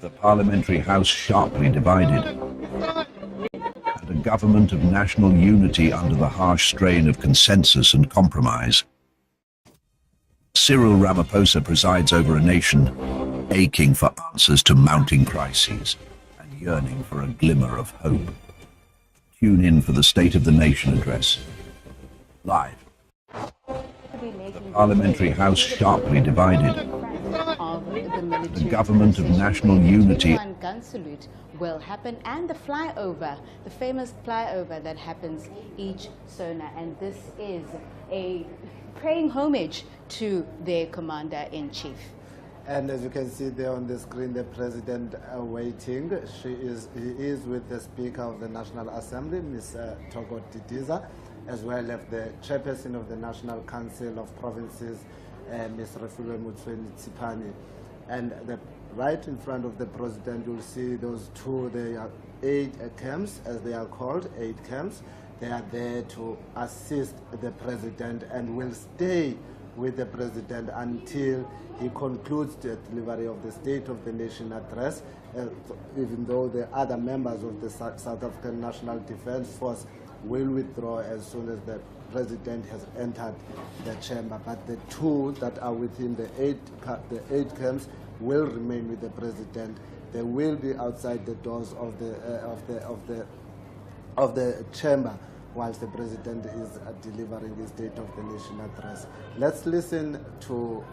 with a parliamentary house sharply divided and a government of national unity under the harsh strain of consensus and compromise. Cyril Ramaphosa presides over a nation aching for answers to mounting crises and yearning for a glimmer of hope. Tune in for the State of the Nation address, live. The parliamentary house sharply divided. The government of national unity. Gun salute will happen, and the flyover, the famous flyover that happens each SONA, and this is a paying homage to their commander-in-chief. And as you can see there on the screen, the president waiting. He is with the Speaker of the National Assembly, Ms. Togo Didiza, as well as the chairperson of the National Council of Provinces, Ms. Refulwe Mutsweni-Tsipane. And right in front of the president, you'll see those two, they are aid camps, as they are called, aid camps. They are there to assist the president and will stay with the president until he concludes the delivery of the State of the Nation address, even though the other members of the South African National Defence Force will withdraw as soon as the president has entered the chamber. But the two that are within the eight camps will remain with the president. They will be outside the doors of the chamber whilst the president is delivering the State of the Nation address. Let's listen to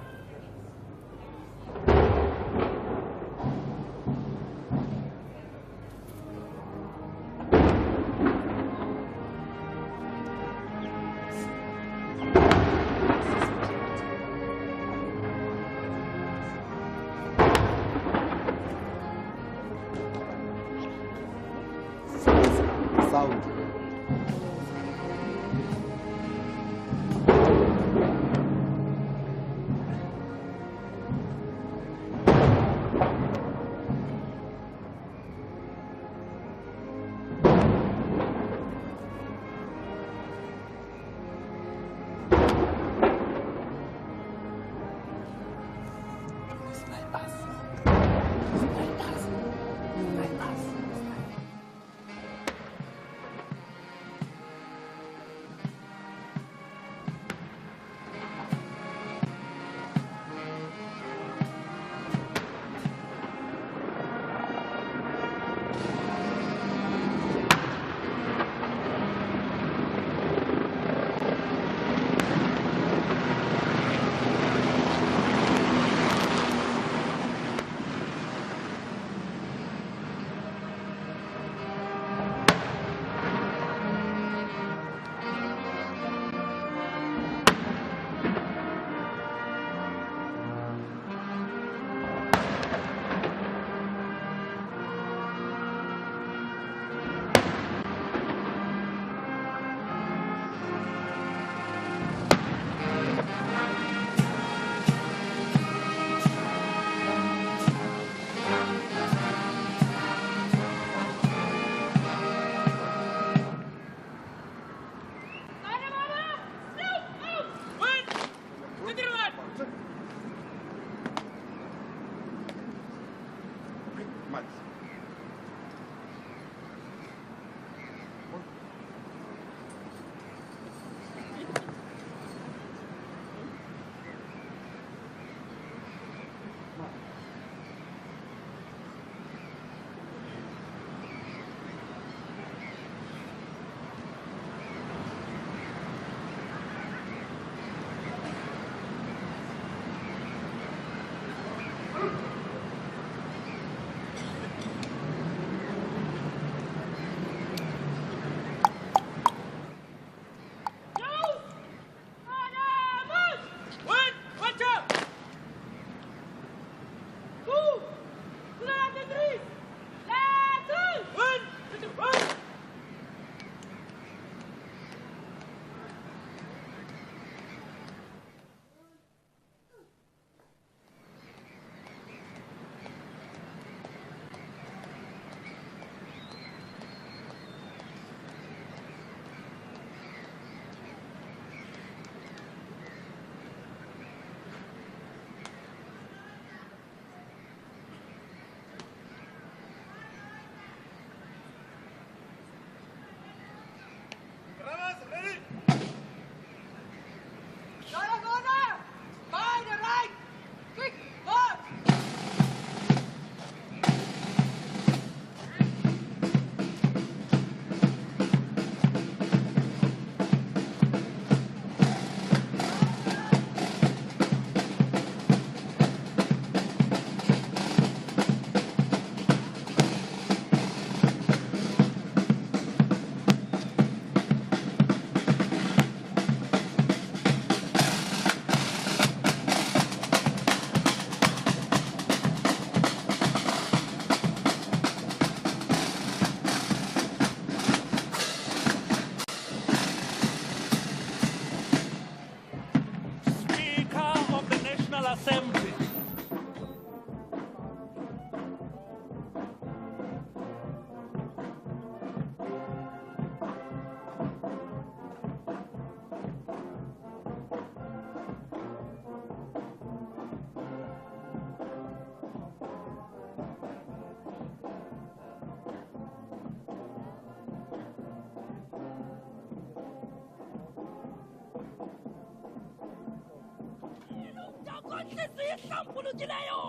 sound. esihlambulukileyo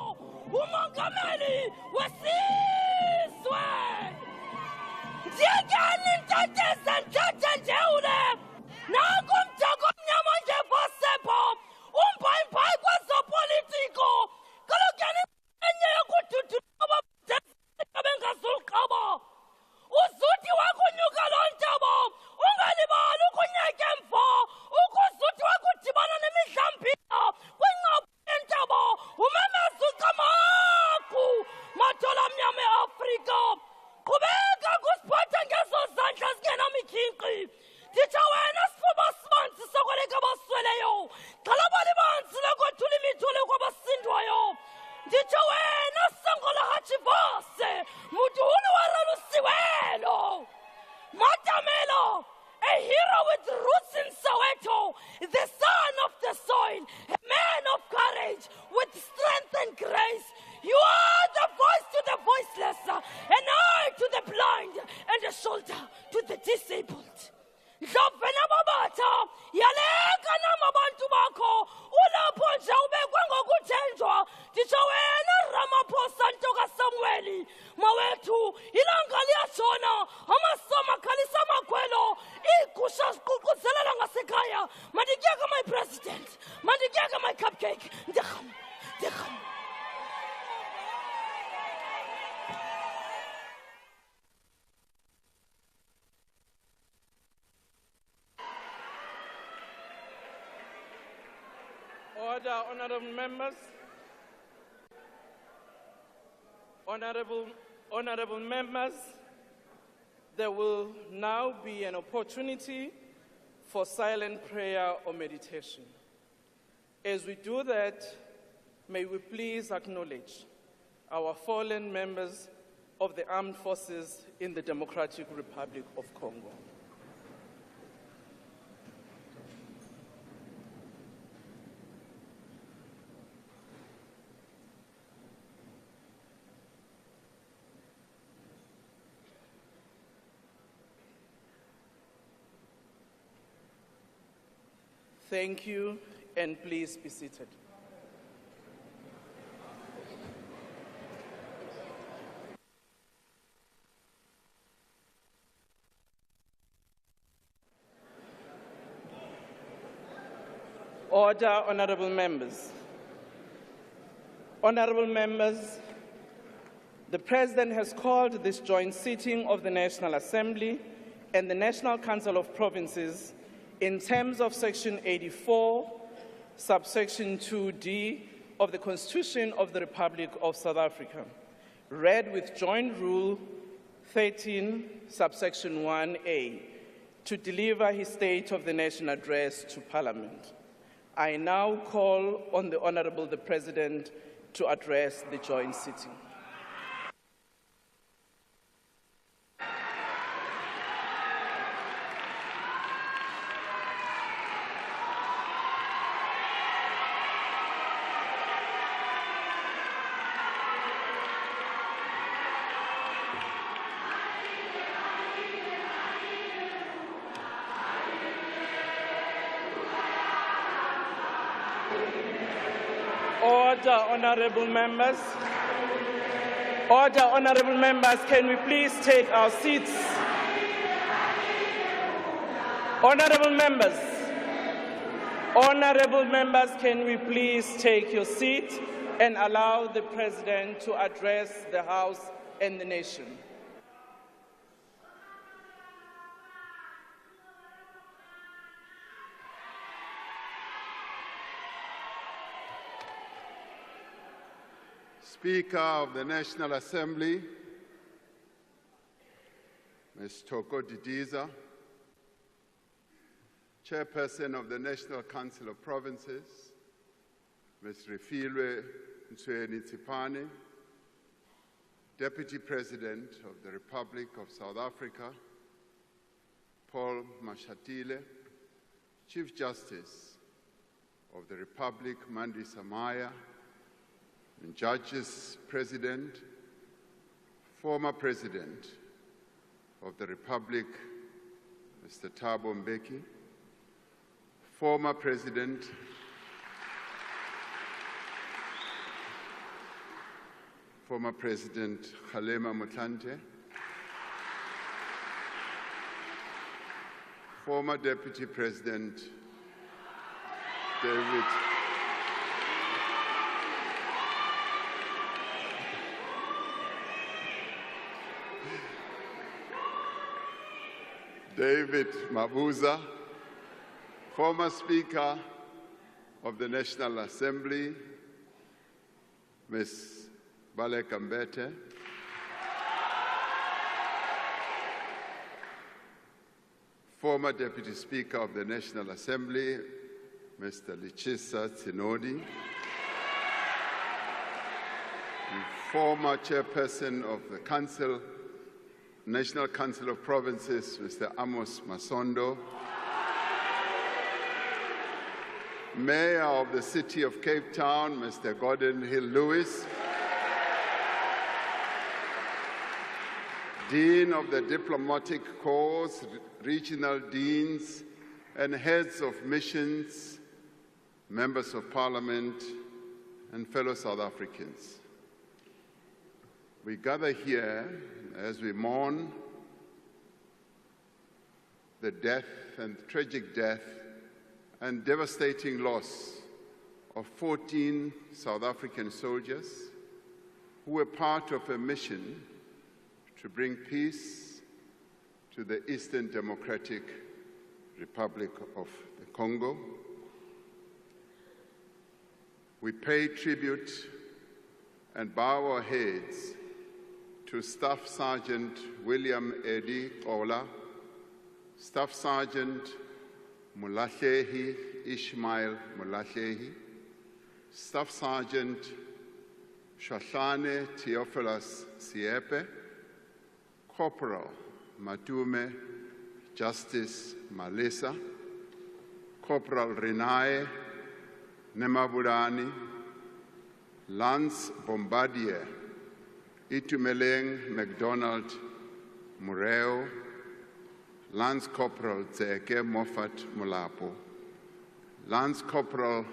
umongameli wesizwe. Ndiyekeni ntateze nthathe njewule nanku umthako omnyama nje vasepho umbhayibhayi kwezopolitiko kalokeni enye yokududuba bengazuluqaba uzuthi wakunyuka loo ntaba ungalibali ukunyeka emva ukuzuthi wakudibana nemidlambila kwingcabo yentaba umemeza ucamaku madola amnyama eAfrika qhubeka kusiphatha ngezo zandla zingenamikhinqi nditsho wena sifuba sibanzi sokweleka abasweleyo xhalabali banzi lokothula imithole kwabasindwayo nditsho wena sangola hachivase muduhulu waralusiwelo Matamelo, a hero with roots in Soweto, the son of the soil, a man of courage with strength and grace. You are the voice to the voiceless, an eye to the blind, and a shoulder to the disabled. Ndlovena babata yaleka namabantu bakho ulapho nje ubekwe ngokuthenjwa nditsho wena Ramaphosa Shockwaves mawethu ilanga liyatshona amasoma khalisa amakhwelo iigusha ziququzelela ngasekhaya mandikuyeke my president mandikuyeke my cupcake ndirham. Order, honorable members. Honorable members, there will now be an opportunity for silent prayer or meditation. As we do that, may we please acknowledge our fallen members of the armed forces in the Democratic Republic of Congo. Thank you, and please be seated. Order, honorable members. Honorable members, the President has called this joint sitting of the National Assembly and the National Council of Provinces in terms of Section 84, subsection 2D of the Constitution of the Republic of South Africa, read with Joint Rule 13, subsection 1A, to deliver his State of the Nation address to Parliament. I now call on the Honourable the President to address the joint sitting. Order, honourable members. Order, honourable members, can we please take our seats? Honourable members, can we please take your seat and allow the President to address the House and the nation? Speaker of the National Assembly, Ms. Thoko Didiza, Chairperson of the National Council of Provinces, Ms. Refilwe Ntshweni-Tsipane, Deputy President of the Republic of South Africa, Paul Mashatile, Chief Justice of the Republic, Mandi Samaya, and Judges President, former President of the Republic, Mr. Thabo Mbeki, former President former President Kgalema Motlanthe, former Deputy President David Mabuza, former Speaker of the National Assembly, Ms. Baleka Mbete, former Deputy Speaker of the National Assembly, Mr. Lichisa Tsinodi, and former Chairperson of the National Council of Provinces, Mr. Amos Masondo, Mayor of the City of Cape Town, Mr. Gordon Hill-Lewis, Dean of the Diplomatic Corps, regional deans, and heads of missions, members of Parliament, and fellow South Africans. We gather here as we mourn the death and tragic death and devastating loss of 14 South African soldiers who were part of a mission to bring peace to the Eastern Democratic Republic of the Congo. We pay tribute and bow our heads to Staff Sergeant William Eddie Kola, Staff Sergeant Mulahlehi Ishmael Mulahlehi, Staff Sergeant Shahlane Theophilus Siepe, Corporal Matume Justice Malisa, Corporal Renae Nemabulani, Lance Bombardier Itumeleng MacDonald Mureo, Lance Corporal Tseke Moffat Molapo, Lance Corporal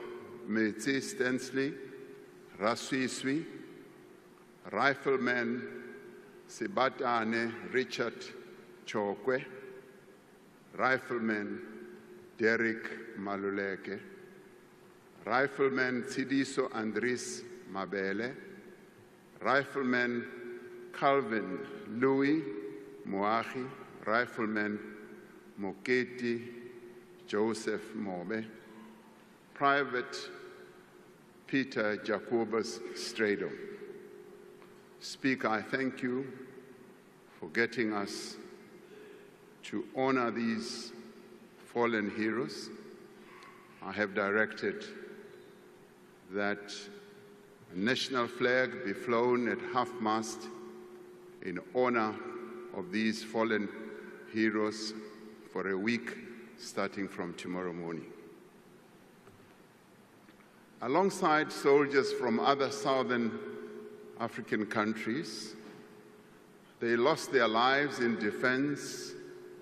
Metsi Stensley Raswiswi, Rifleman Sibatane Richard Chokwe, Rifleman Derek Maluleke, Rifleman Tsidiso Andris Mabele, Rifleman Calvin Louis Moahi, Rifleman Moketi Joseph Mobe, Private Peter Jacobus Strado. Speaker, I thank you for getting us to honor these fallen heroes. I have directed that a national flag be flown at half-mast in honor of these fallen heroes for a week starting from tomorrow morning. Alongside soldiers from other southern African countries, they lost their lives in defense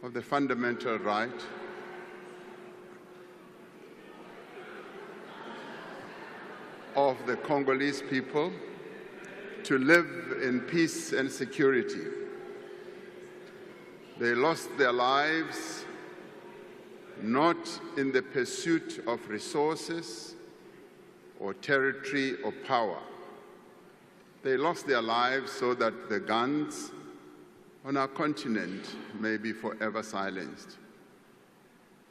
of the fundamental right of the Congolese people to live in peace and security. They lost their lives not in the pursuit of resources or territory or power. They lost their lives so that the guns on our continent may be forever silenced.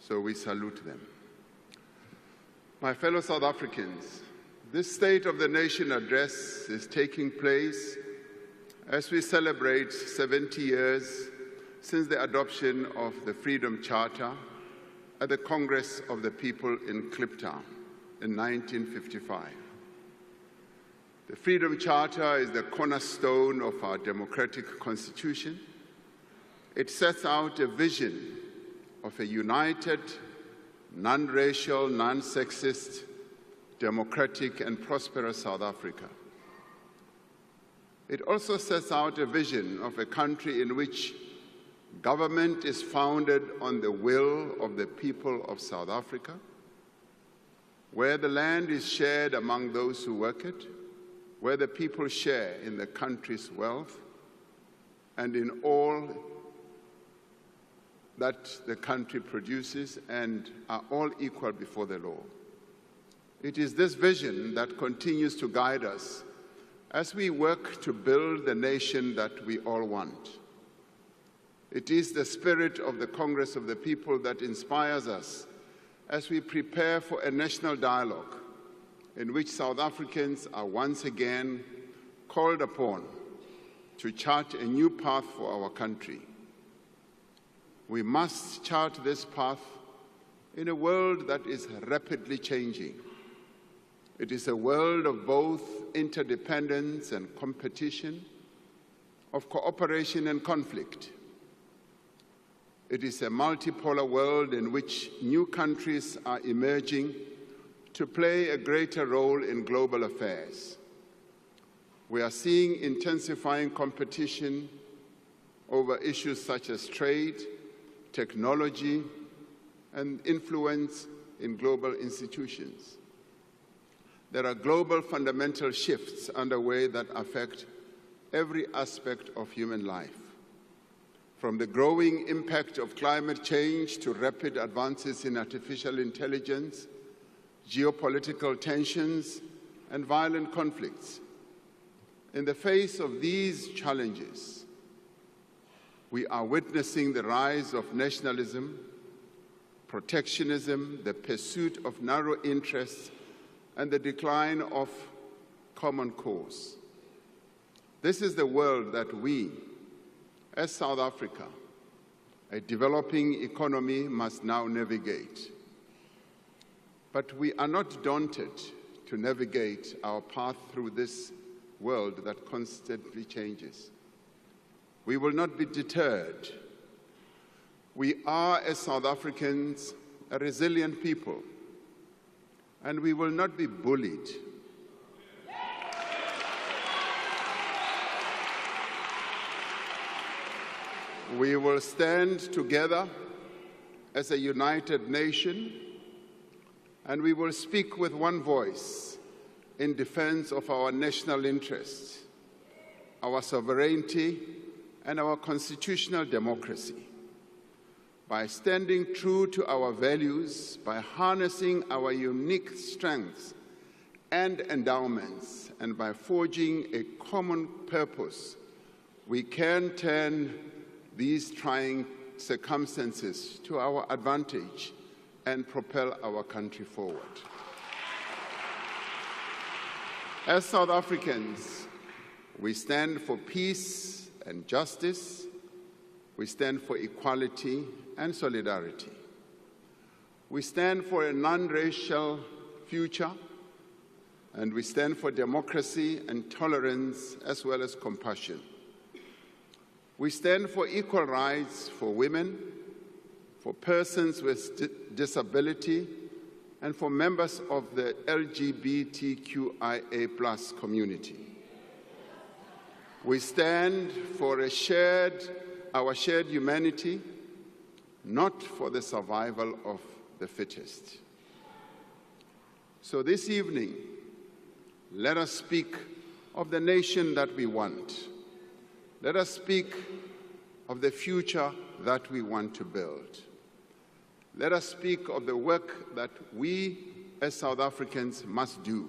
So we salute them. My fellow South Africans, this State of the Nation address is taking place as we celebrate 70 years since the adoption of the Freedom Charter at the Congress of the People in Kliptown in 1955. The Freedom Charter is the cornerstone of our democratic constitution. It sets out a vision of a united, non-racial, non-sexist, democratic and prosperous South Africa. It also sets out a vision of a country in which government is founded on the will of the people of South Africa, where the land is shared among those who work it, where the people share in the country's wealth and in all that the country produces and are all equal before the law. It is this vision that continues to guide us as we work to build the nation that we all want. It is the spirit of the Congress of the People that inspires us as we prepare for a national dialogue in which South Africans are once again called upon to chart a new path for our country. We must chart this path in a world that is rapidly changing. It is a world of both interdependence and competition, of cooperation and conflict. It is a multipolar world in which new countries are emerging to play a greater role in global affairs. We are seeing intensifying competition over issues such as trade, technology, and influence in global institutions. There are global fundamental shifts underway that affect every aspect of human life. From the growing impact of climate change to rapid advances in artificial intelligence, geopolitical tensions, and violent conflicts. In the face of these challenges, we are witnessing the rise of nationalism, protectionism, the pursuit of narrow interests, and the decline of common cause. This is the world that we, as South Africa, a developing economy, must now navigate. But we are not daunted to navigate our path through this world that constantly changes. We will not be deterred. We are, as South Africans, a resilient people, and we will not be bullied. We will stand together as a united nation, and we will speak with one voice in defense of our national interests, our sovereignty, and our constitutional democracy. By standing true to our values, by harnessing our unique strengths and endowments, and by forging a common purpose, we can turn these trying circumstances to our advantage and propel our country forward. As South Africans, we stand for peace and justice. We stand for equality and solidarity. We stand for a non-racial future, and we stand for democracy and tolerance as well as compassion. We stand for equal rights for women, for persons with disability, and for members of the LGBTQIA+ community. We stand for our shared humanity, not for the survival of the fittest. So this evening, let us speak of the nation that we want. Let us speak of the future that we want to build. Let us speak of the work that we as South Africans must do,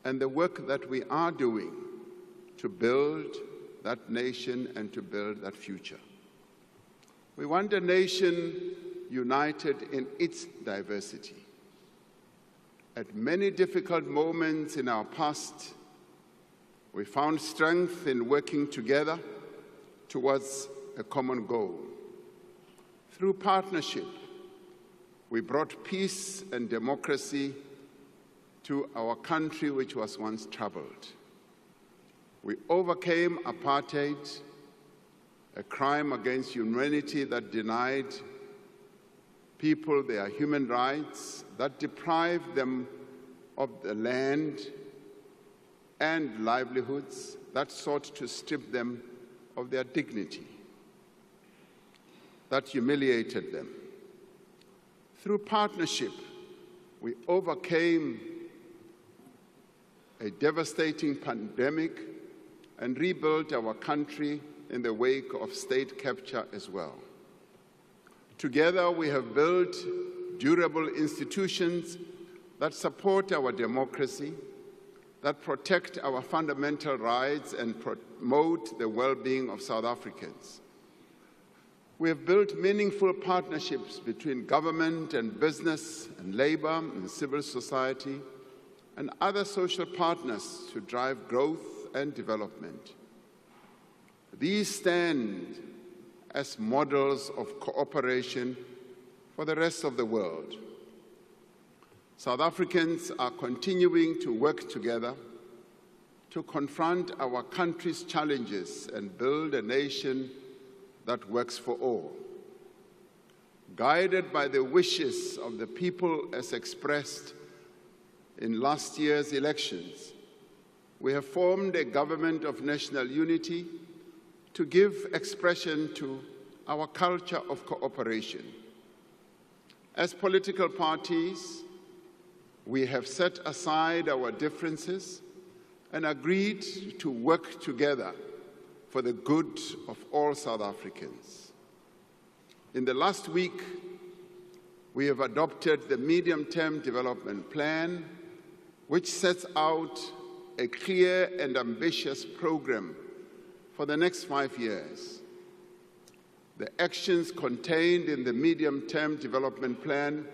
and the work that we are doing to build that nation and to build that future. We want a nation united in its diversity. At many difficult moments in our past, we found strength in working together towards a common goal. Through partnership, we brought peace and democracy to our country, which was once troubled. We overcame apartheid, a crime against humanity that denied people their human rights, that deprived them of the land and livelihoods, that sought to strip them of their dignity, that humiliated them. Through partnership, we overcame a devastating pandemic, and rebuilt our country in the wake of state capture as well. Together, we have built durable institutions that support our democracy, that protect our fundamental rights and promote the well-being of South Africans. We have built meaningful partnerships between government and business and labor and civil society and other social partners to drive growth and development. These stand as models of cooperation for the rest of the world. South Africans are continuing to work together to confront our country's challenges and build a nation that works for all. Guided by the wishes of the people as expressed in last year's elections, we have formed a government of national unity to give expression to our culture of cooperation. As political parties, we have set aside our differences and agreed to work together for the good of all South Africans. In the last week, we have adopted the Medium-Term Development Plan, which sets out a clear and ambitious program for the next 5 years. The actions contained in the Medium-Term Development Plan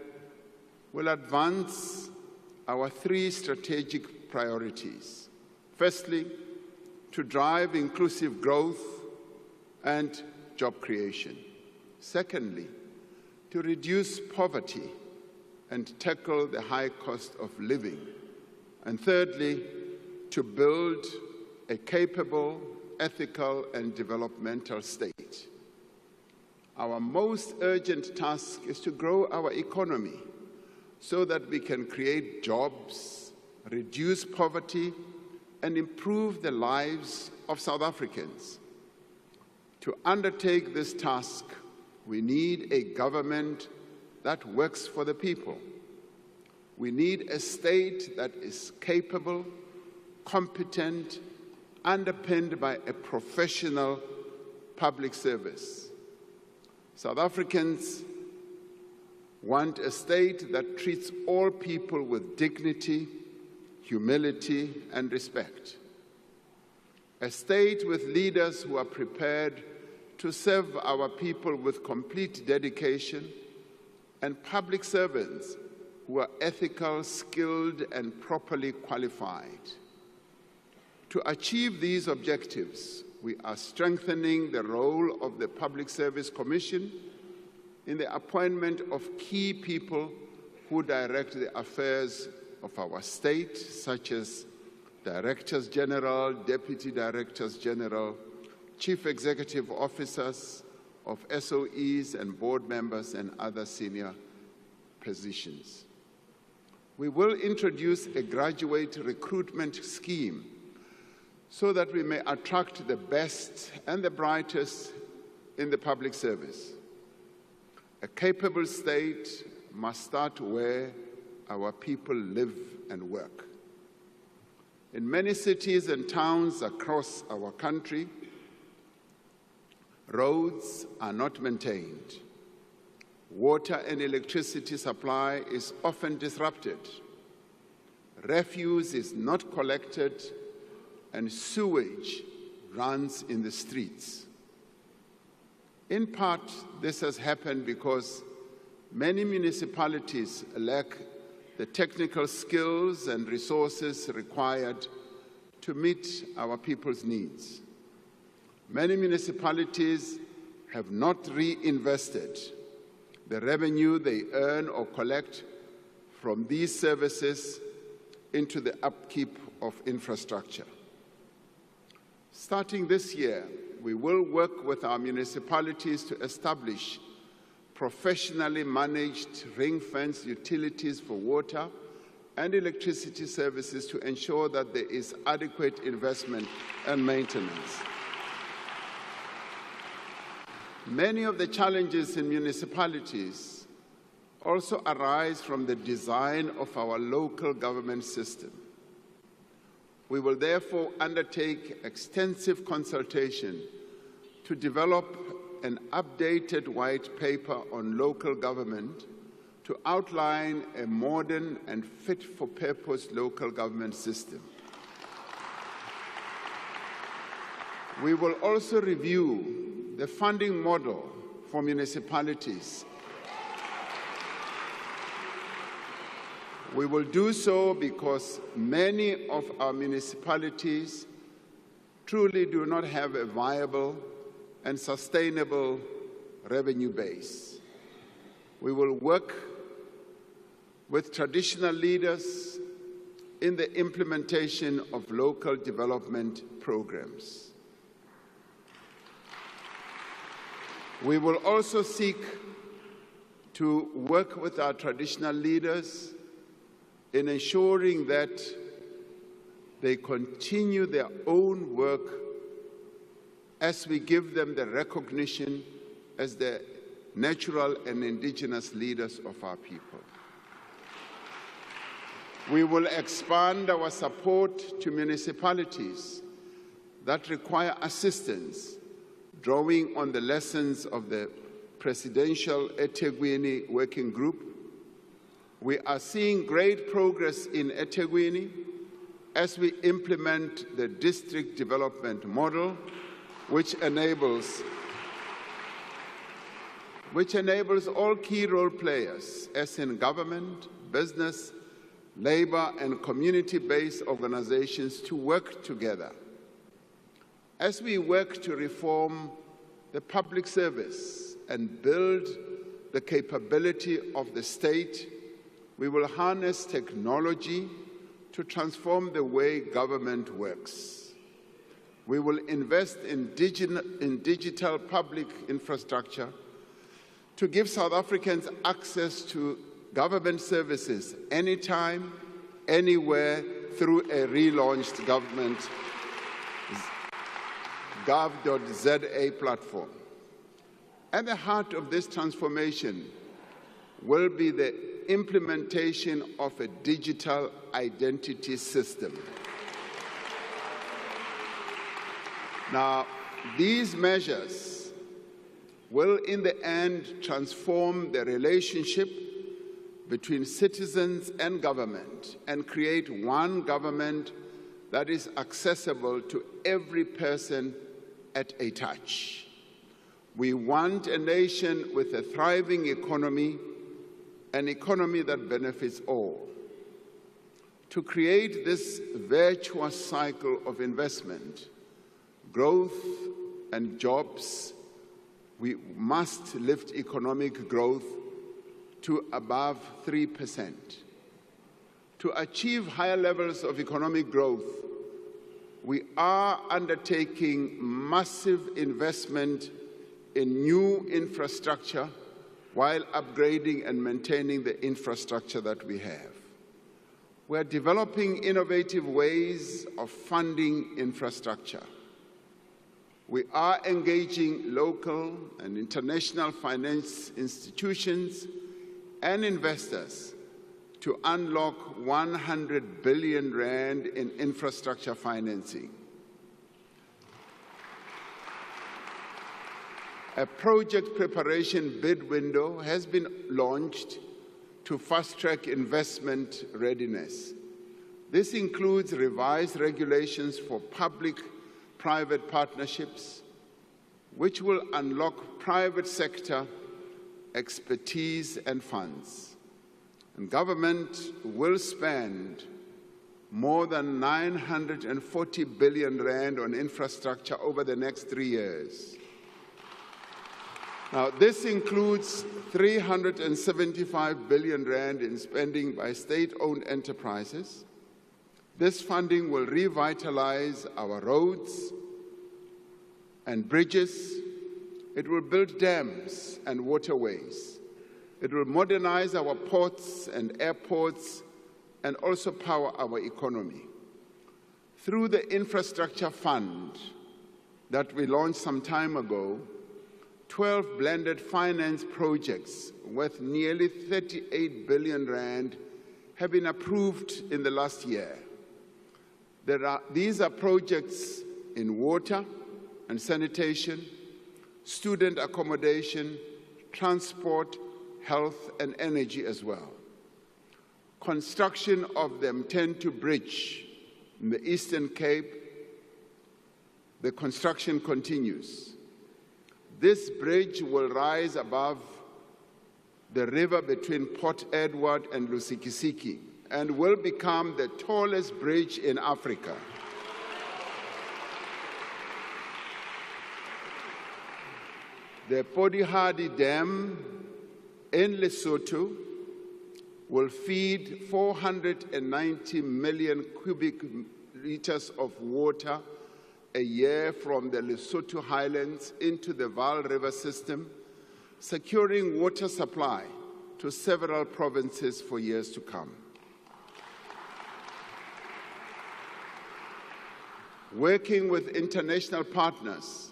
will advance our 3 strategic priorities. Firstly, to drive inclusive growth and job creation. Secondly, to reduce poverty and tackle the high cost of living. And thirdly, to build a capable, ethical, and developmental state. Our most urgent task is to grow our economy so that we can create jobs, reduce poverty, and improve the lives of South Africans. To undertake this task, we need a government that works for the people. We need a state that is capable, competent, underpinned by a professional public service. South Africans want a state that treats all people with dignity, humility, and respect. A state with leaders who are prepared to serve our people with complete dedication, and public servants who are ethical, skilled, and properly qualified. To achieve these objectives, we are strengthening the role of the Public Service Commission in the appointment of key people who direct the affairs of our state, such as Directors General, Deputy Directors General, Chief Executive Officers of SOEs and board members and other senior positions. We will introduce a graduate recruitment scheme so that we may attract the best and the brightest in the public service. A capable state must start where our people live and work. In many cities and towns across our country, roads are not maintained. Water and electricity supply is often disrupted. Refuse is not collected, and sewage runs in the streets. In part, this has happened because many municipalities lack the technical skills and resources required to meet our people's needs. Many municipalities have not reinvested the revenue they earn or collect from these services into the upkeep of infrastructure. Starting this year, we will work with our municipalities to establish professionally managed ring-fenced utilities for water and electricity services to ensure that there is adequate investment and maintenance. Many of the challenges in municipalities also arise from the design of our local government system. We will therefore undertake extensive consultation to develop an updated white paper on local government to outline a modern and fit-for-purpose local government system. We will also review the funding model for municipalities. We will do so because many of our municipalities truly do not have a viable and sustainable revenue base. We will work with traditional leaders in the implementation of local development programs. We will also seek to work with our traditional leaders in ensuring that they continue their own work as we give them the recognition as the natural and indigenous leaders of our people. We will expand our support to municipalities that require assistance, drawing on the lessons of the Presidential eThekwini Working Group. We are seeing great progress in eThekwini as we implement the district development model, which enables all key role players, as in government, business, labor, and community-based organizations, to work together. As we work to reform the public service and build the capability of the state, we will harness technology to transform the way government works. We will invest in digital public infrastructure to give South Africans access to government services anytime, anywhere, through a relaunched government gov.za platform. At the heart of this transformation will be the implementation of a digital identity system. Now, these measures will in the end transform the relationship between citizens and government and create one government that is accessible to every person at a touch. We want a nation with a thriving economy, an economy that benefits all. To create this virtuous cycle of investment, growth, and jobs, we must lift economic growth to above 3%. To achieve higher levels of economic growth, we are undertaking massive investment in new infrastructure while upgrading and maintaining the infrastructure that we have. We are developing innovative ways of funding infrastructure. We are engaging local and international finance institutions and investors to unlock 100 billion rand in infrastructure financing. A project preparation bid window has been launched to fast-track investment readiness. This includes revised regulations for public-private partnerships, which will unlock private sector expertise and funds. And government will spend more than 940 billion rand on infrastructure over the next 3 years. Now, this includes 375 billion rand in spending by state-owned enterprises. This funding will revitalize our roads and bridges. It will build dams and waterways. It will modernize our ports and airports and also power our economy. Through the infrastructure fund that we launched some time ago, 12 blended finance projects worth nearly 38 billion rand have been approved in the last year. These are projects in water and sanitation, student accommodation, transport, health, and energy as well. Construction of the M10 bridge in the Eastern Cape, the construction continues. This bridge will rise above the river between Port Edward and Lusikisiki and will become the tallest bridge in Africa. The Podihadi Dam in Lesotho will feed 490 million cubic liters of water a year from the Lesotho highlands into the Vaal River system, securing water supply to several provinces for years to come. Working with international partners,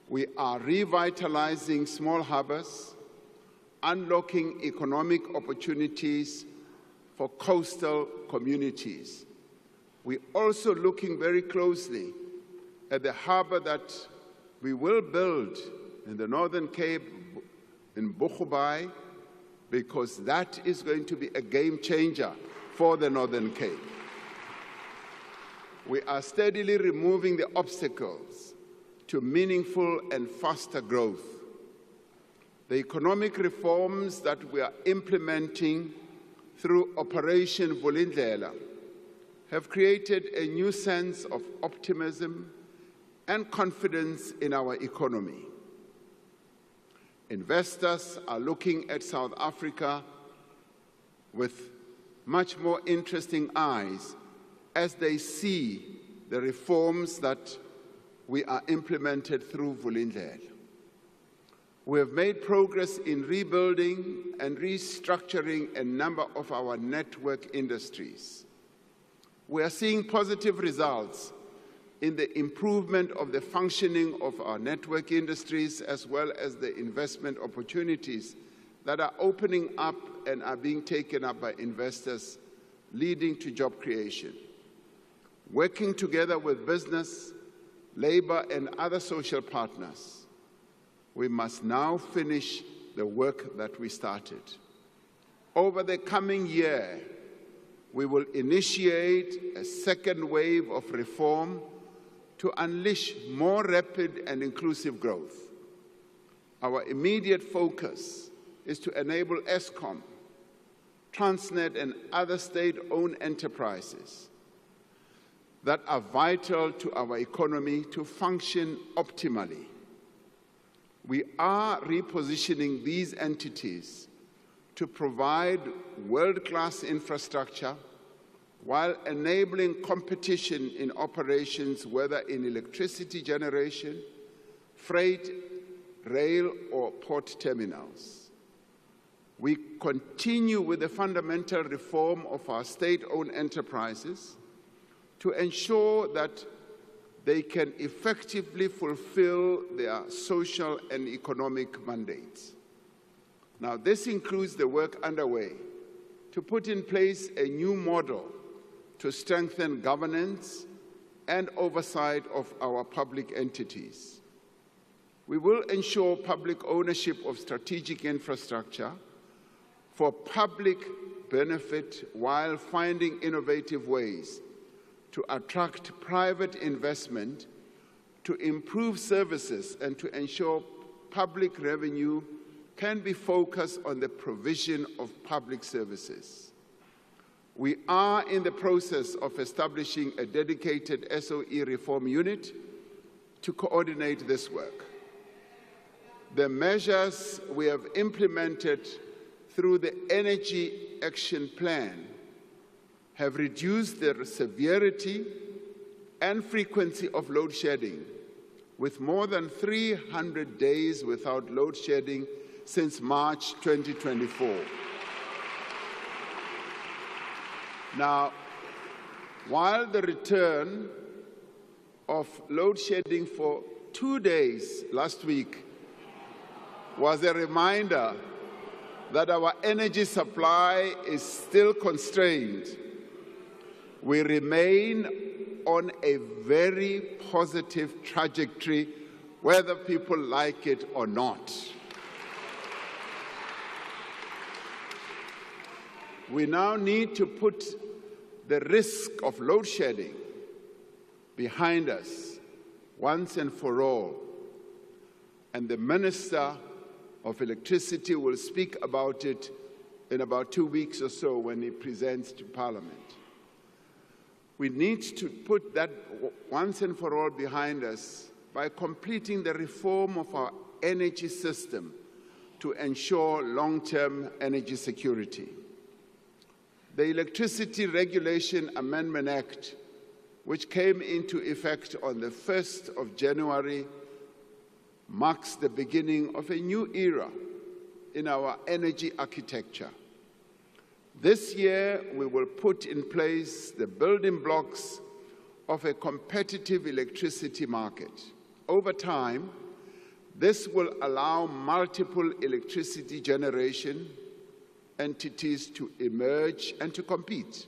we are revitalizing small harbors, unlocking economic opportunities for coastal communities. We're also looking very closely at the harbor that we will build in the Northern Cape, in Bochubai, because that is going to be a game changer for the Northern Cape. We are steadily removing the obstacles to meaningful and faster growth. The economic reforms that we are implementing through Operation Vulindlela have created a new sense of optimism and confidence in our economy. Investors are looking at South Africa with much more interesting eyes as they see the reforms that we are implemented through Vulindlela. We have made progress in rebuilding and restructuring a number of our network industries. We are seeing positive results in the improvement of the functioning of our network industries, as well as the investment opportunities that are opening up and are being taken up by investors, leading to job creation. Working together with business, labor, and other social partners, we must now finish the work that we started. Over the coming year, we will initiate a second wave of reform to unleash more rapid and inclusive growth. Our immediate focus is to enable Eskom, Transnet, and other state-owned enterprises that are vital to our economy to function optimally. We are repositioning these entities to provide world-class infrastructure while enabling competition in operations, whether in electricity generation, freight, rail, or port terminals. We continue with the fundamental reform of our state-owned enterprises to ensure that they can effectively fulfill their social and economic mandates. Now, this includes the work underway to put in place a new model to strengthen governance and oversight of our public entities. We will ensure public ownership of strategic infrastructure for public benefit while finding innovative ways to attract private investment, to improve services, and to ensure public revenue can be focused on the provision of public services. We are in the process of establishing a dedicated SOE reform unit to coordinate this work. The measures we have implemented through the Energy Action Plan have reduced the severity and frequency of load shedding, with more than 300 days without load shedding since March 2024. Now, while the return of load shedding for 2 days last week was a reminder that our energy supply is still constrained, we remain on a very positive trajectory, whether people like it or not. We now need to put the risk of load shedding behind us once and for all. And the Minister of Electricity will speak about it in about 2 weeks or so when he presents to Parliament. We need to put that once and for all behind us by completing the reform of our energy system to ensure long-term energy security. The Electricity Regulation Amendment Act, which came into effect on the 1st of January, marks the beginning of a new era in our energy architecture. This year, we will put in place the building blocks of a competitive electricity market. Over time, this will allow multiple electricity generation entities to emerge and to compete.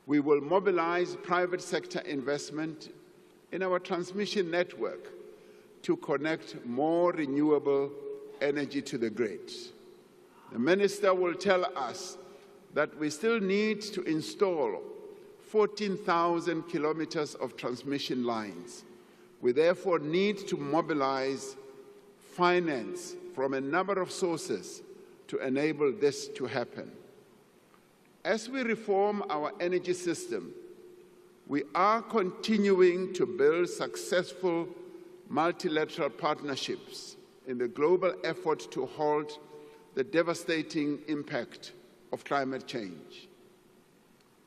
We will mobilize private sector investment in our transmission network to connect more renewable energy to the grid. The Minister will tell us that we still need to install 14,000 kilometers of transmission lines. We therefore need to mobilize finance from a number of sources to enable this to happen. As we reform our energy system, we are continuing to build successful multilateral partnerships in the global effort to halt the devastating impact of climate change.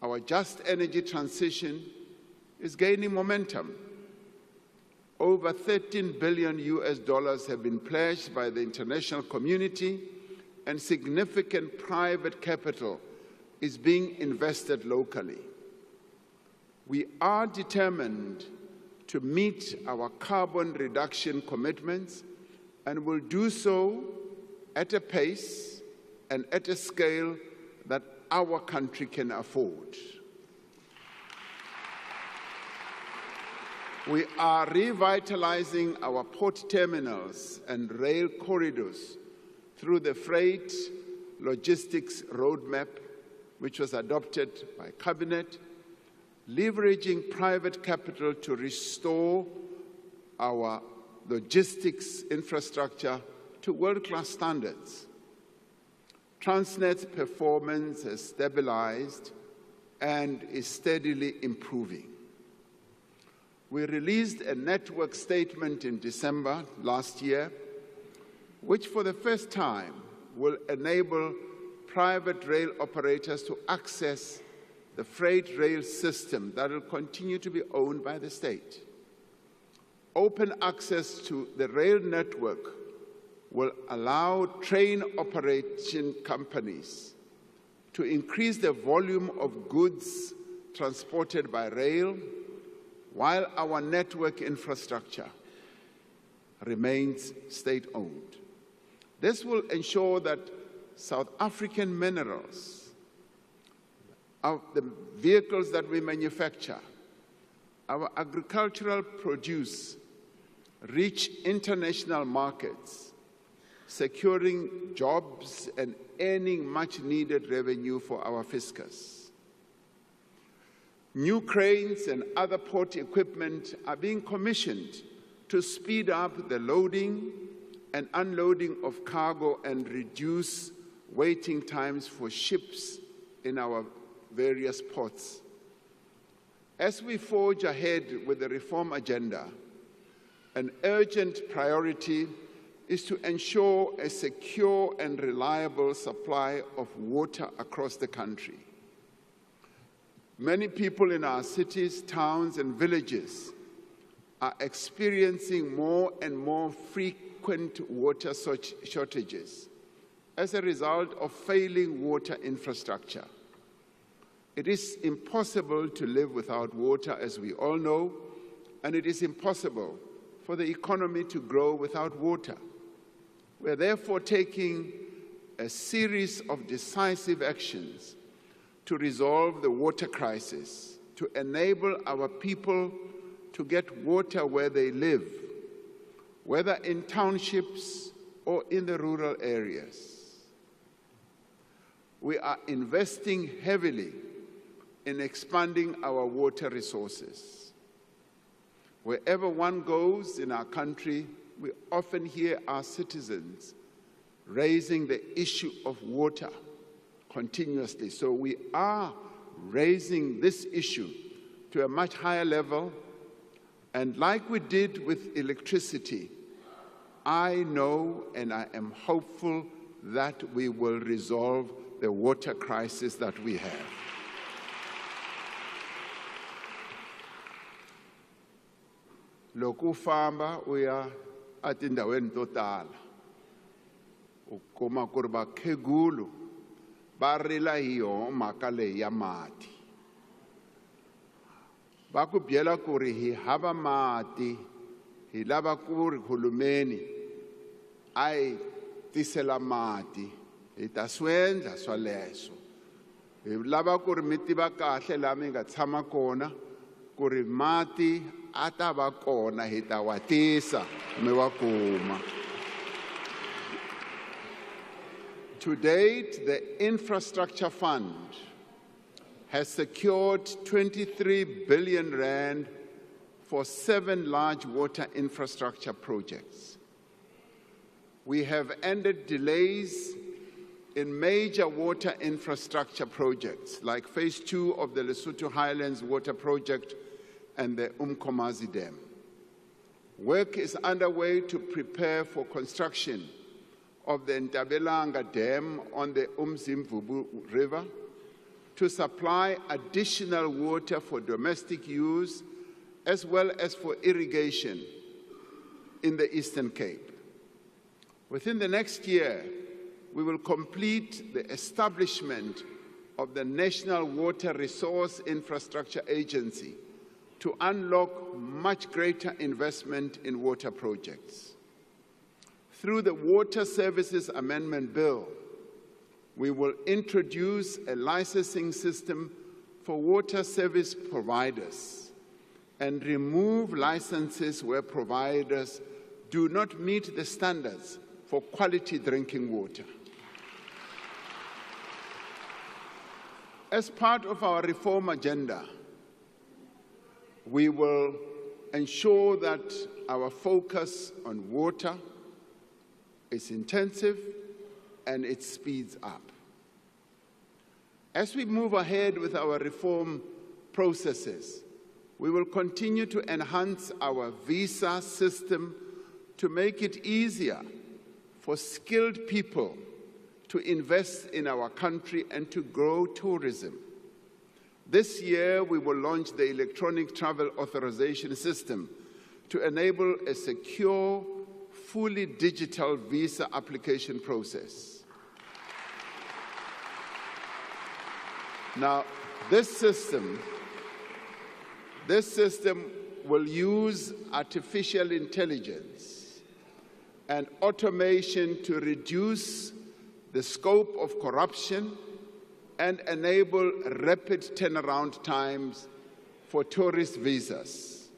Our just energy transition is gaining momentum. Over $13 billion have been pledged by the international community, and significant private capital is being invested locally. We are determined to meet our carbon reduction commitments and will do so at a pace and at a scale that our country can afford. We are revitalizing our port terminals and rail corridors through the Freight Logistics Roadmap, which was adopted by Cabinet, leveraging private capital to restore our logistics infrastructure to world-class standards. Transnet's performance has stabilized and is steadily improving. We released a network statement in December last year, which for the first time will enable private rail operators to access the freight rail system that will continue to be owned by the state. Open access to the rail network will allow train operation companies to increase the volume of goods transported by rail while our network infrastructure remains state-owned. This will ensure that South African minerals, the vehicles that we manufacture, our agricultural produce reach international markets, securing jobs and earning much-needed revenue for our fiscus. New cranes and other port equipment are being commissioned to speed up the loading and unloading of cargo and reduce waiting times for ships in our various ports. As we forge ahead with the reform agenda, an urgent priority is to ensure a secure and reliable supply of water across the country. Many people in our cities, towns, and villages are experiencing more and more frequent water shortages as a result of failing water infrastructure. It is impossible to live without water, as we all know, and it is impossible for the economy to grow without water. We are therefore taking a series of decisive actions to resolve the water crisis to enable our people to get water where they live, whether in townships or in the rural areas. We are investing heavily in expanding our water resources. Wherever one goes in our country, we often hear our citizens raising the issue of water continuously. So we are raising this issue to a much higher level. And like we did with electricity, I know and I am hopeful that we will resolve the water crisis that we have. Loko famba uya atindaweni to tala ukuma ku ri vakhegulu va rila hi yona mhaka leyi ya mati. Va ku byela ku ri hi hava mati, hi lava ku ri hulumeni a hi tisela mati, hi ta swi endla swaleswo. Hi lava ku ri mi tiva kahle laha mi nga tshama kona ku ri mati a ta va kona, hi ta wa tisa mi wa kuma. To date, the Infrastructure Fund has secured 23 billion rand for 7 large water infrastructure projects. We have ended delays in major water infrastructure projects like Phase 2 of the Lesotho Highlands Water Project and the Umkomazi Dam. Work is underway to prepare for construction of the Ntabelanga Dam on the Umzimvubu River to supply additional water for domestic use as well as for irrigation in the Eastern Cape. Within the next year, we will complete the establishment of the National Water Resource Infrastructure Agency to unlock much greater investment in water projects. Through the Water Services Amendment Bill, we will introduce a licensing system for water service providers and remove licenses where providers do not meet the standards for quality drinking water. As part of our reform agenda, we will ensure that our focus on water is intensive and it speeds up. As we move ahead with our reform processes, we will continue to enhance our visa system to make it easier for skilled people to invest in our country and to grow tourism. This year, we will launch the electronic travel authorization system to enable a secure, fully digital visa application process. Now, this system will use artificial intelligence and automation to reduce the scope of corruption and enable rapid turnaround times for tourist visas.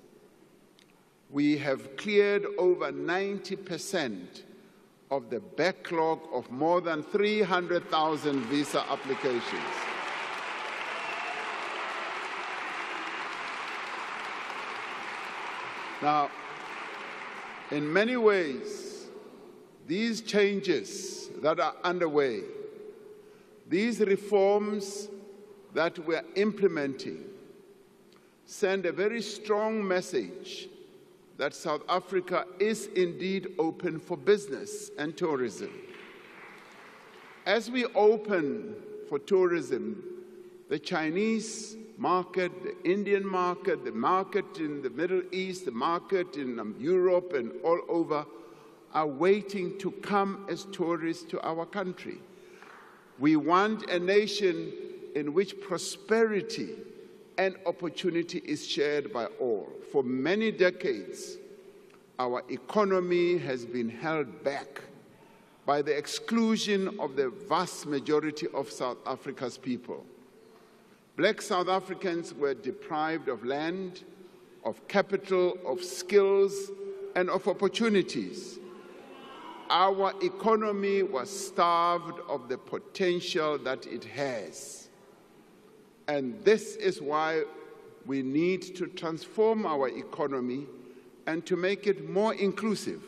We have cleared over 90% of the backlog of more than 300,000 visa applications. Now, in many ways, these changes that are underway, these reforms that we're implementing, send a very strong message that South Africa is indeed open for business and tourism. As we open for tourism, the Chinese market, the Indian market, the market in the Middle East, the market in Europe and all over are waiting to come as tourists to our country. We want a nation in which prosperity and opportunity is shared by all. For many decades, our economy has been held back by the exclusion of the vast majority of South Africa's people. Black South Africans were deprived of land, of capital, of skills, and of opportunities. Our economy was starved of the potential that it has. And this is why we need to transform our economy and to make it more inclusive.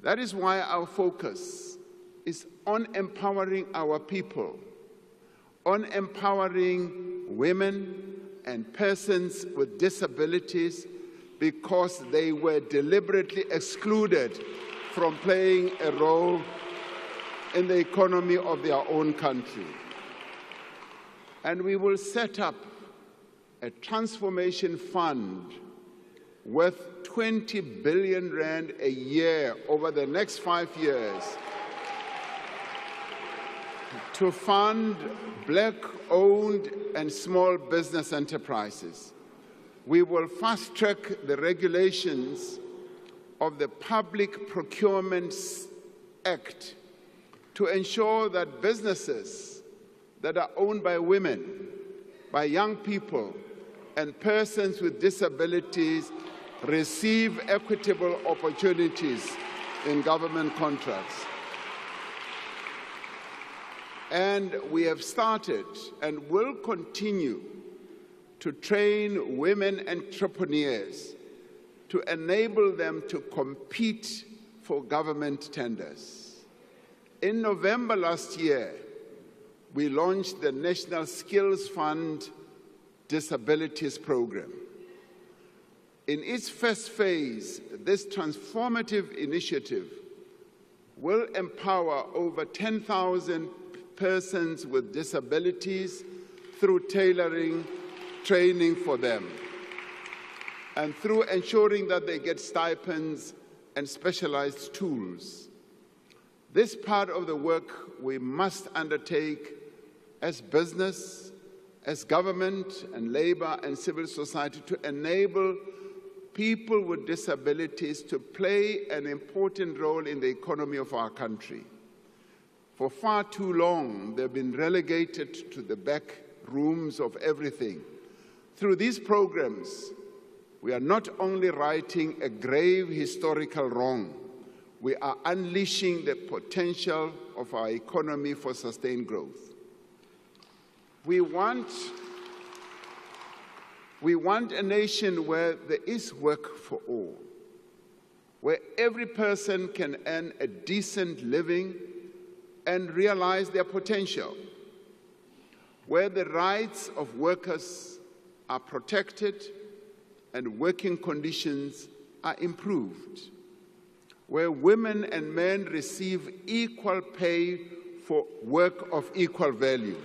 That is why our focus is on empowering our people, on empowering women and persons with disabilities, because they were deliberately excluded from playing a role in the economy of their own country. And we will set up a transformation fund worth 20 billion rand a year over the next 5 years to fund Black-owned and small business enterprises. We will fast-track the regulations of the Public Procurement Act to ensure that businesses that are owned by women, by young people, and persons with disabilities receive equitable opportunities in government contracts. And we have started and will continue to train women entrepreneurs to enable them to compete for government tenders. In November last year, we launched the National Skills Fund Disabilities Program. In its first phase, this transformative initiative will empower over 10,000 persons with disabilities through tailoring training for them and through ensuring that they get stipends and specialized tools. This part of the work we must undertake as business, as government and labor and civil society to enable people with disabilities to play an important role in the economy of our country. For far too long, they've been relegated to the back rooms of everything. Through these programs, we are not only righting a grave historical wrong, we are unleashing the potential of our economy for sustained growth. We want a nation where there is work for all, where every person can earn a decent living and realize their potential, where the rights of workers are protected and working conditions are improved, where women and men receive equal pay for work of equal value.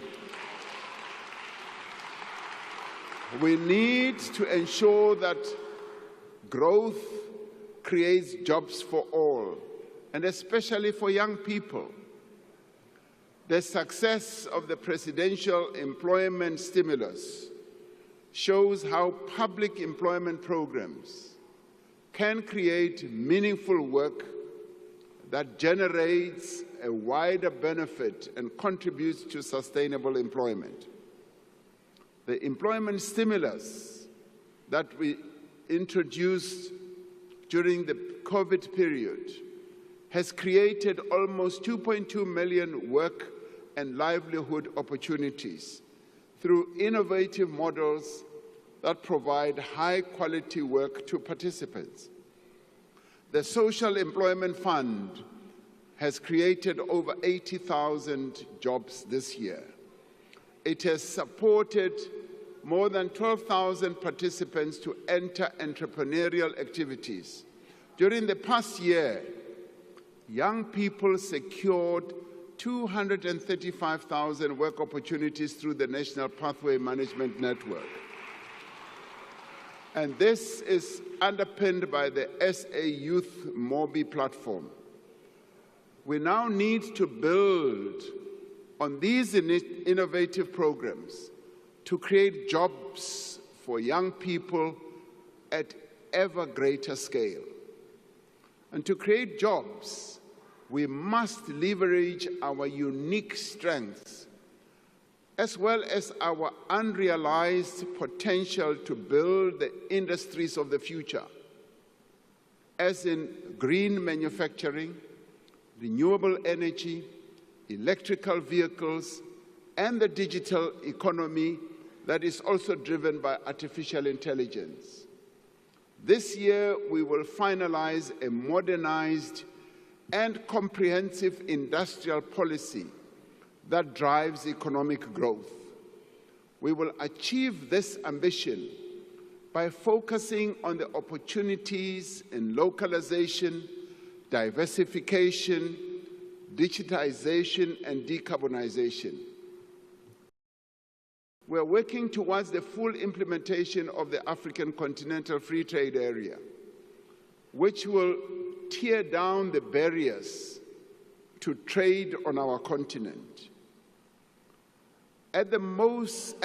We need to ensure that growth creates jobs for all, and especially for young people. The success of the presidential employment stimulus shows how public employment programs can create meaningful work that generates a wider benefit and contributes to sustainable employment. The employment stimulus that we introduced during the COVID period has created almost 2.2 million work and livelihood opportunities through innovative models that provide high-quality work to participants. The Social Employment Fund has created over 80,000 jobs this year. It has supported more than 12,000 participants to enter entrepreneurial activities. During the past year, young people secured 235,000 work opportunities through the National Pathway Management Network. And this is underpinned by the SA Youth Mobi platform. We now need to build on these innovative programs to create jobs for young people at ever greater scale. And to create jobs, we must leverage our unique strengths as well as our unrealized potential to build the industries of the future, as in green manufacturing, renewable energy, electrical vehicles, and the digital economy that is also driven by artificial intelligence. This year, we will finalize a modernized and comprehensive industrial policy that drives economic growth. We will achieve this ambition by focusing on the opportunities in localization, diversification, digitization, and decarbonization. We are working towards the full implementation of the African Continental Free Trade Area, which will tear down the barriers to trade on our continent. As the most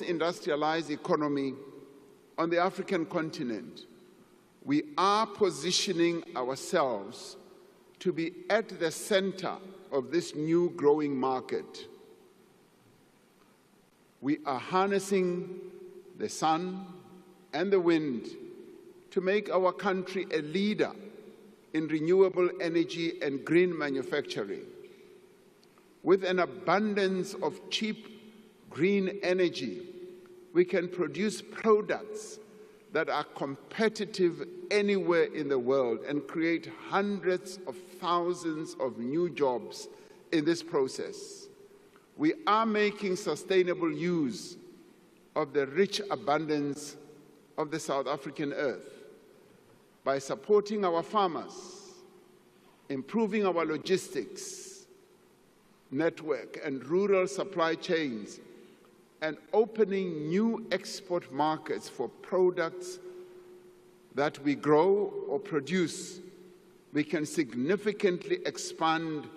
industrialized economy on the African continent, we are positioning ourselves to be at the center of this new growing market. We are harnessing the sun and the wind to make our country a leader in renewable energy and green manufacturing. With an abundance of cheap green energy, we can produce products that are competitive anywhere in the world and create hundreds of thousands of new jobs in this process. We are making sustainable use of the rich abundance of the South African earth by supporting our farmers, improving our logistics network and rural supply chains, and opening new export markets for products that we grow or produce. We can significantly expand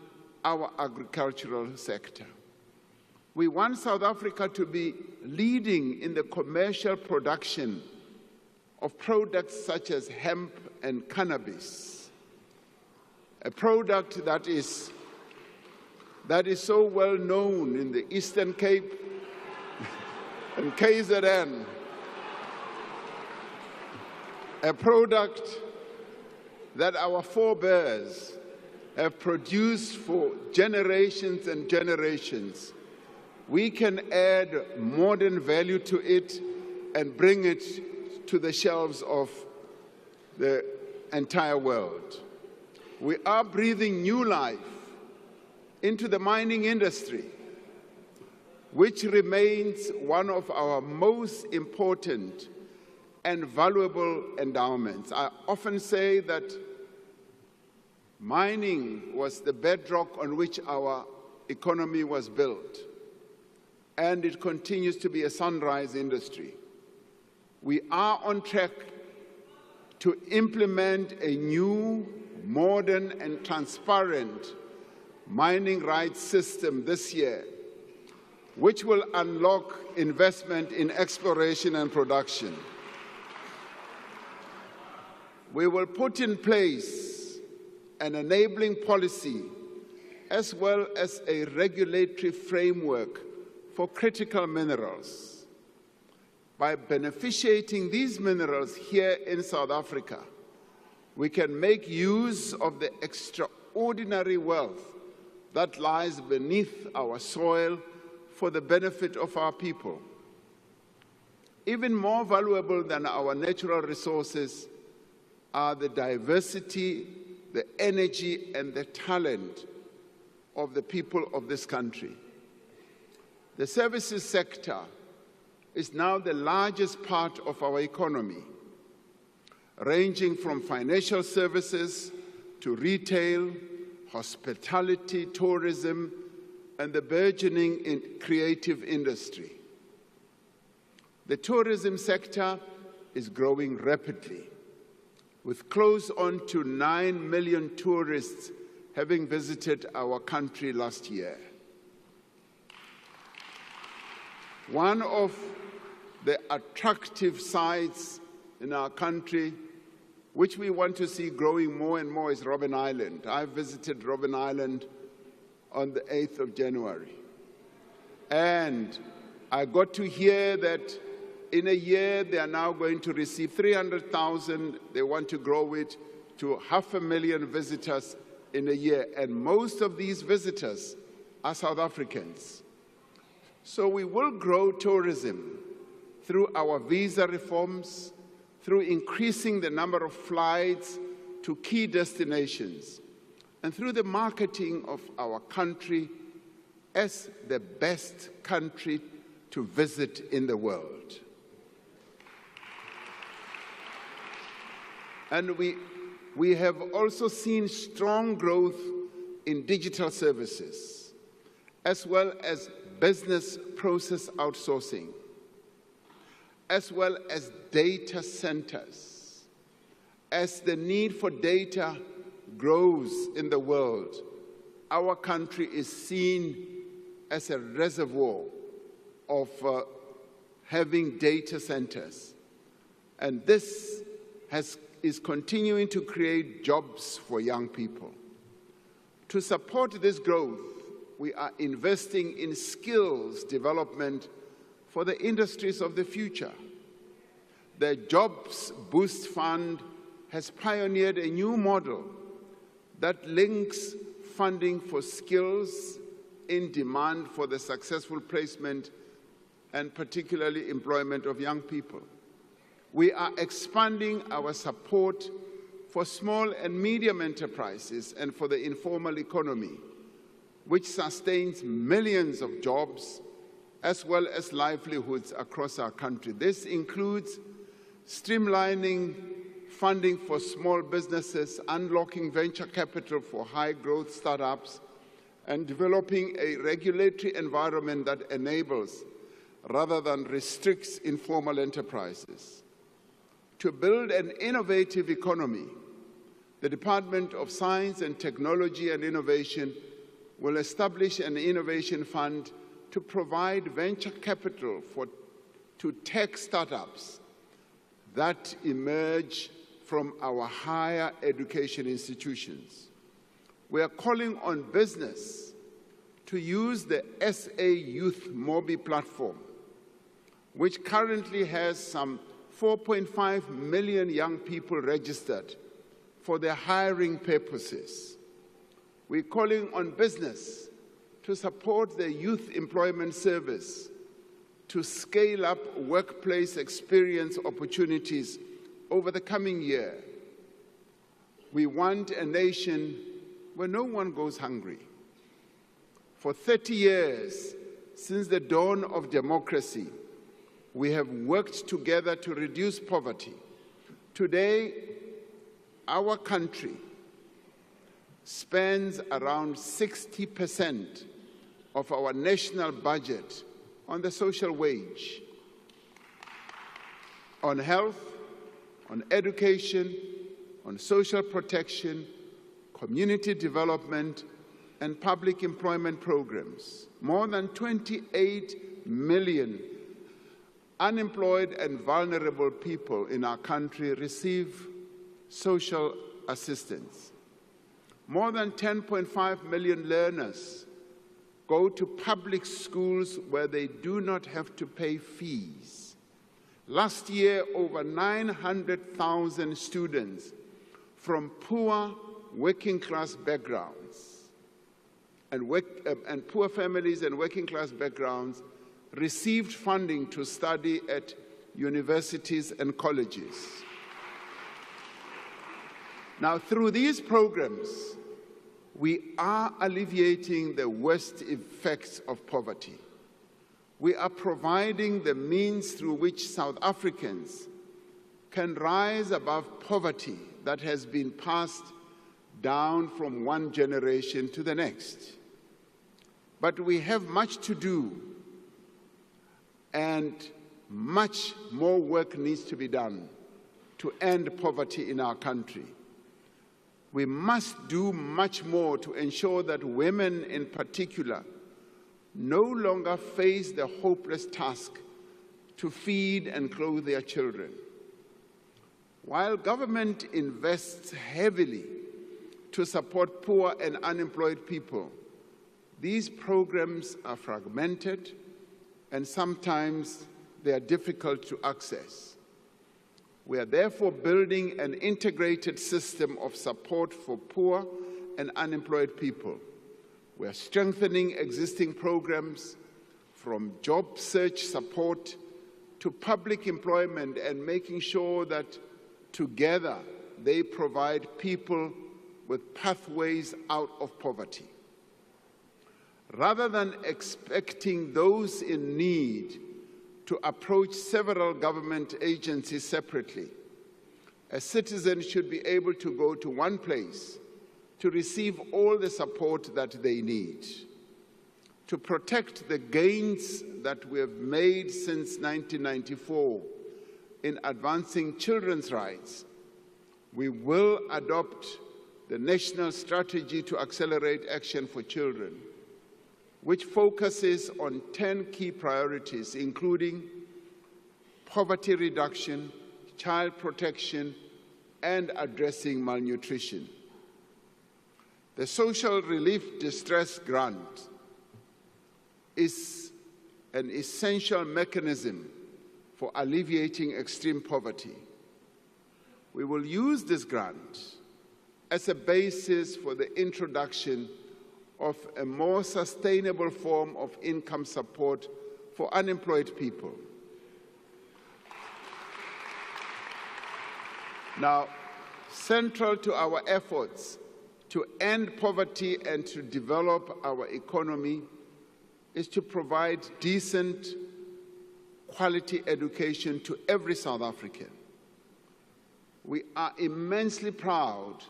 our agricultural sector. We want South Africa to be leading in the commercial production of products such as hemp and cannabis, a product that is so well known in the Eastern Cape and KZN, a product that our forebears have produced for generations and generations. We can add modern value to it and bring it to the shelves of the entire world. We are breathing new life into the mining industry, which remains one of our most important and valuable endowments. I often say that mining was the bedrock on which our economy was built, and it continues to be a sunrise industry. We are on track to implement a new, modern, and transparent mining rights system this year, which will unlock investment in exploration and production. We will put in place an enabling policy as well as a regulatory framework for critical minerals. By beneficiating these minerals here in South Africa, we can make use of the extraordinary wealth that lies beneath our soil for the benefit of our people. Even more valuable than our natural resources are the diversity, the energy, and the talent of the people of this country. The services sector is now the largest part of our economy, ranging from financial services to retail, hospitality, tourism, and the burgeoning creative industry. The tourism sector is growing rapidly, with close on to 9 million tourists having visited our country last year. One of the attractive sites in our country, which we want to see growing more and more, is Robben Island. I visited Robben Island on the 8th of January. And I got to hear that in a year they are now going to receive 300,000. They want to grow it to 500,000 visitors in a year. And most of these visitors are South Africans. So we will grow tourism through our visa reforms, through increasing the number of flights to key destinations, and through the marketing of our country as the best country to visit in the world. And we have also seen strong growth in digital services, as well as business process outsourcing, as well as data centers. As the need for data grows in the world, our country is seen as a reservoir of having data centers. And this is continuing to create jobs for young people. To support this growth, we are investing in skills development for the industries of the future. The Jobs Boost Fund has pioneered a new model that links funding for skills in demand for the successful placement and particularly employment of young people. We are expanding our support for small and medium enterprises and for the informal economy, which sustains millions of jobs as well as livelihoods across our country. This includes streamlining funding for small businesses, unlocking venture capital for high-growth startups, and developing a regulatory environment that enables rather than restricts informal enterprises. To build an innovative economy, the Department of Science and Technology and Innovation will establish an innovation fund to provide venture capital to tech startups that emerge from our higher education institutions. We are calling on business to use the SA Youth Mobi platform, which currently has some 4.5 million young people registered for their hiring purposes. We're calling on business to support the Youth Employment Service to scale up workplace experience opportunities over the coming year. We want a nation where no one goes hungry. For 30 years, since the dawn of democracy, we have worked together to reduce poverty. Today, our country spends around 60% of our national budget on the social wage, on health, on education, on social protection, community development, and public employment programs. More than 28 million unemployed and vulnerable people in our country receive social assistance. More than 10.5 million learners go to public schools where they do not have to pay fees. Last year, over 900,000 students from poor working-class backgrounds and poor families and working-class backgrounds received funding to study at universities and colleges. Now, through these programs, we are alleviating the worst effects of poverty. We are providing the means through which South Africans can rise above poverty that has been passed down from one generation to the next. But we have much to do, and much more work needs to be done to end poverty in our country. We must do much more to ensure that women in particular no longer face the hopeless task to feed and clothe their children. While government invests heavily to support poor and unemployed people, These programs are fragmented and sometimes they are difficult to access. We are therefore building an integrated system of support for poor and unemployed people. We are strengthening existing programs from job search support to public employment and making sure that together they provide people with pathways out of poverty. Rather than expecting those in need to approach several government agencies separately, a citizen should be able to go to one place to receive all the support that they need. To protect the gains that we have made since 1994 in advancing children's rights, we will adopt the National Strategy to Accelerate Action for Children, which focuses on 10 key priorities, including poverty reduction, child protection, and addressing malnutrition. The Social Relief Distress Grant is an essential mechanism for alleviating extreme poverty. We will use this grant as a basis for the introduction of a more sustainable form of income support for unemployed people. Now, central to our efforts to end poverty and to develop our economy is to provide decent, quality education to every South African. We are immensely proud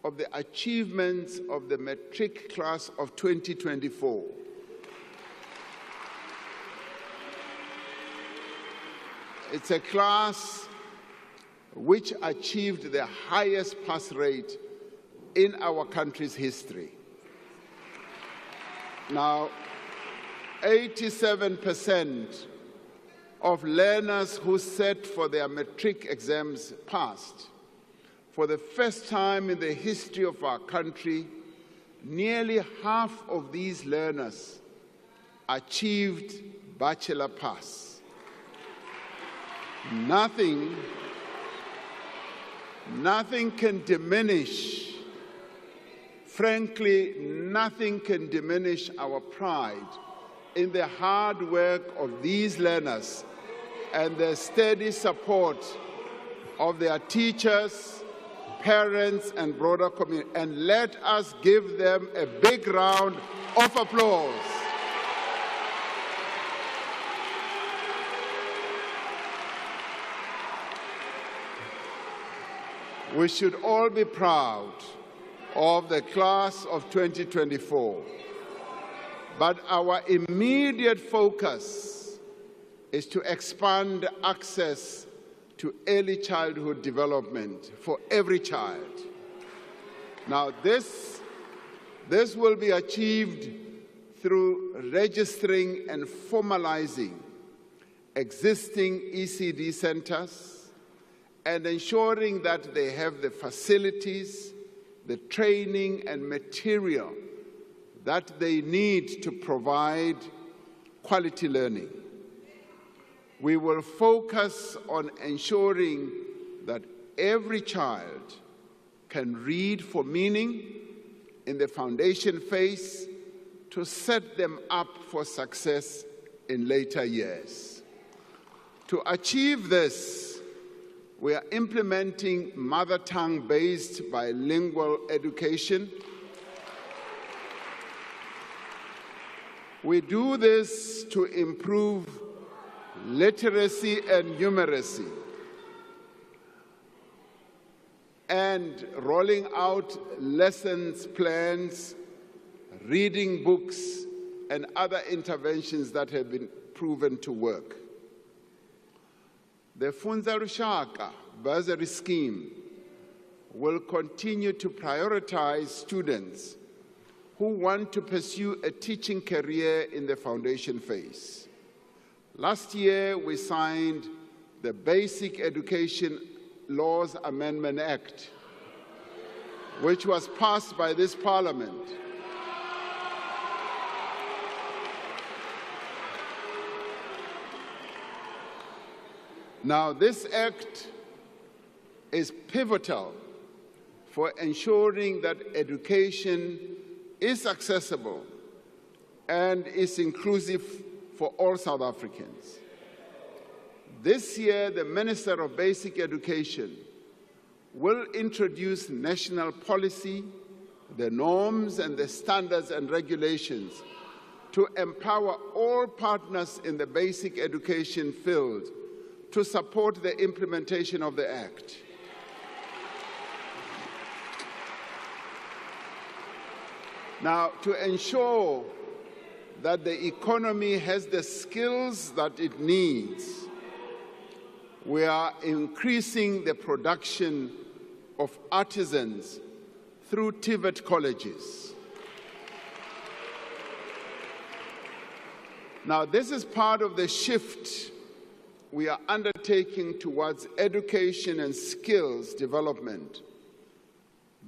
of the achievements of the matric class of 2024. It's a class which achieved the highest pass rate in our country's history. Now, 87% of learners who sat for their matric exams passed. For the first time in the history of our country, nearly half of these learners achieved bachelor pass. Nothing can diminish, frankly, nothing can diminish our pride in the hard work of these learners and the steady support of their teachers, parents, and broader community. And let us give them a big round of applause. We should all be proud of the class of 2024. But our immediate focus is to expand access to early childhood development for every child. Now, this will be achieved through registering and formalizing existing ECD centers and ensuring that they have the facilities, the training and material that they need to provide quality learning. We will focus on ensuring that every child can read for meaning in the foundation phase to set them up for success in later years. To achieve this, we are implementing mother tongue-based bilingual education. We do this to improve literacy and numeracy, and rolling out lessons plans, reading books, and other interventions that have been proven to work. The Funza Lushaka bursary scheme will continue to prioritize students who want to pursue a teaching career in the foundation phase. Last year, we signed the Basic Education Laws Amendment Act, which was passed by this Parliament. Now, this act is pivotal for ensuring that education is accessible and is inclusive for all South Africans. This year, the Minister of Basic Education will introduce national policy, the norms and the standards and regulations to empower all partners in the basic education field to support the implementation of the Act. Now, to ensure that the economy has the skills that it needs, we are increasing the production of artisans through TVET colleges. Now, this is part of the shift we are undertaking towards education and skills development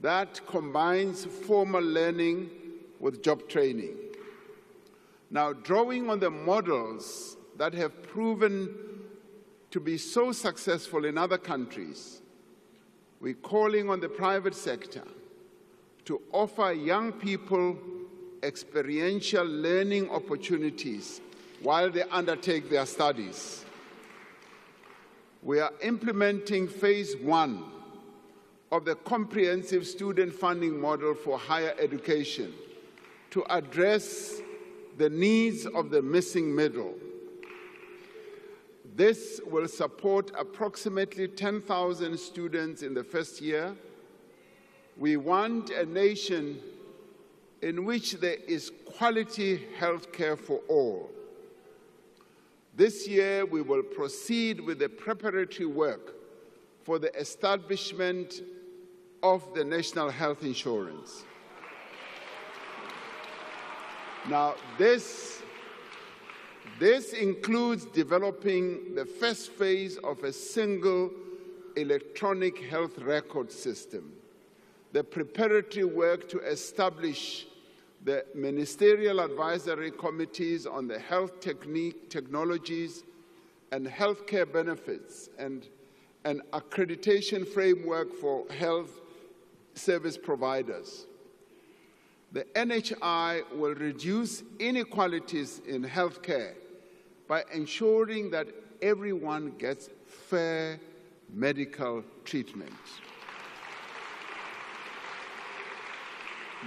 that combines formal learning with job training. Now, drawing on the models that have proven to be so successful in other countries, we're calling on the private sector to offer young people experiential learning opportunities while they undertake their studies. We are implementing phase 1 of the comprehensive student funding model for higher education to address the needs of the missing middle. This will support approximately 10,000 students in the first year. We want a nation in which there is quality health care for all. This year, we will proceed with the preparatory work for the establishment of the National Health Insurance. Now, this includes developing the first phase of a single electronic health record system, the preparatory work to establish the ministerial advisory committees on the health technologies and healthcare benefits, and an accreditation framework for health service providers. The NHI will reduce inequalities in healthcare by ensuring that everyone gets fair medical treatment.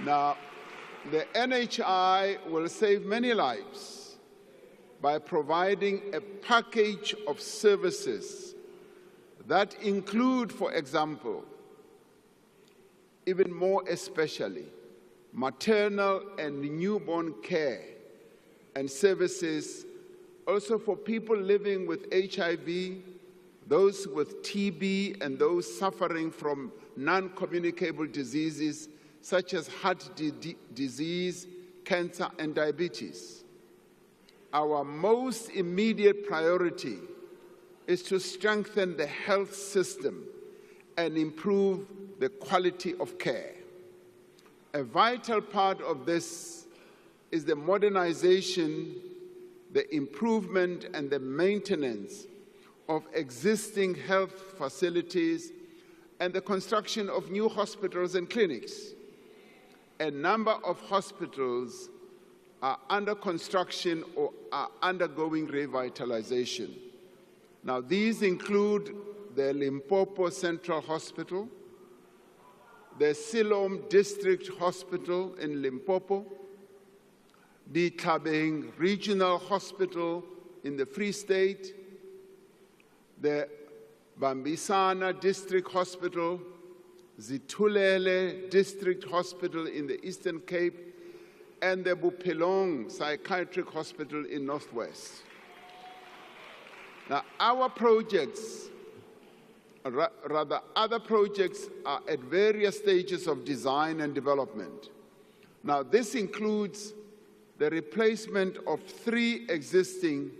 Now, the NHI will save many lives by providing a package of services that include, for example, even more especially, maternal and newborn care and services also for people living with HIV, those with TB, and those suffering from non-communicable diseases such as heart disease, cancer, and diabetes. Our most immediate priority is to strengthen the health system and improve the quality of care. A vital part of this is the modernization, the improvement, and the maintenance of existing health facilities and the construction of new hospitals and clinics. A number of hospitals are under construction or are undergoing revitalization. Now, these include the Limpopo Central Hospital, the Siloam District Hospital in Limpopo, the Tlhabeng Regional Hospital in the Free State, the Bambisana District Hospital, Zitulele District Hospital in the Eastern Cape, and the Buphelong Psychiatric Hospital in Northwest. Now, our projects, rather other projects, are at various stages of design and development. Now, this includes the replacement of 3 existing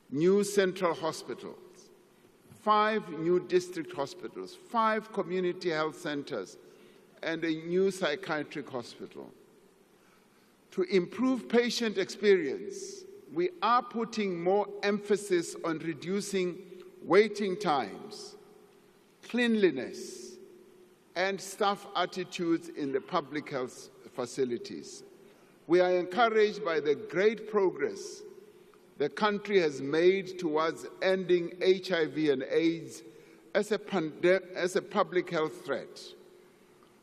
new central hospitals, 5 new district hospitals, 5 community health centers, and a new psychiatric hospital. To improve patient experience, we are putting more emphasis on reducing waiting times, cleanliness, and staff attitudes in the public health facilities. We are encouraged by the great progress the country has made towards ending HIV and AIDS as a public health threat.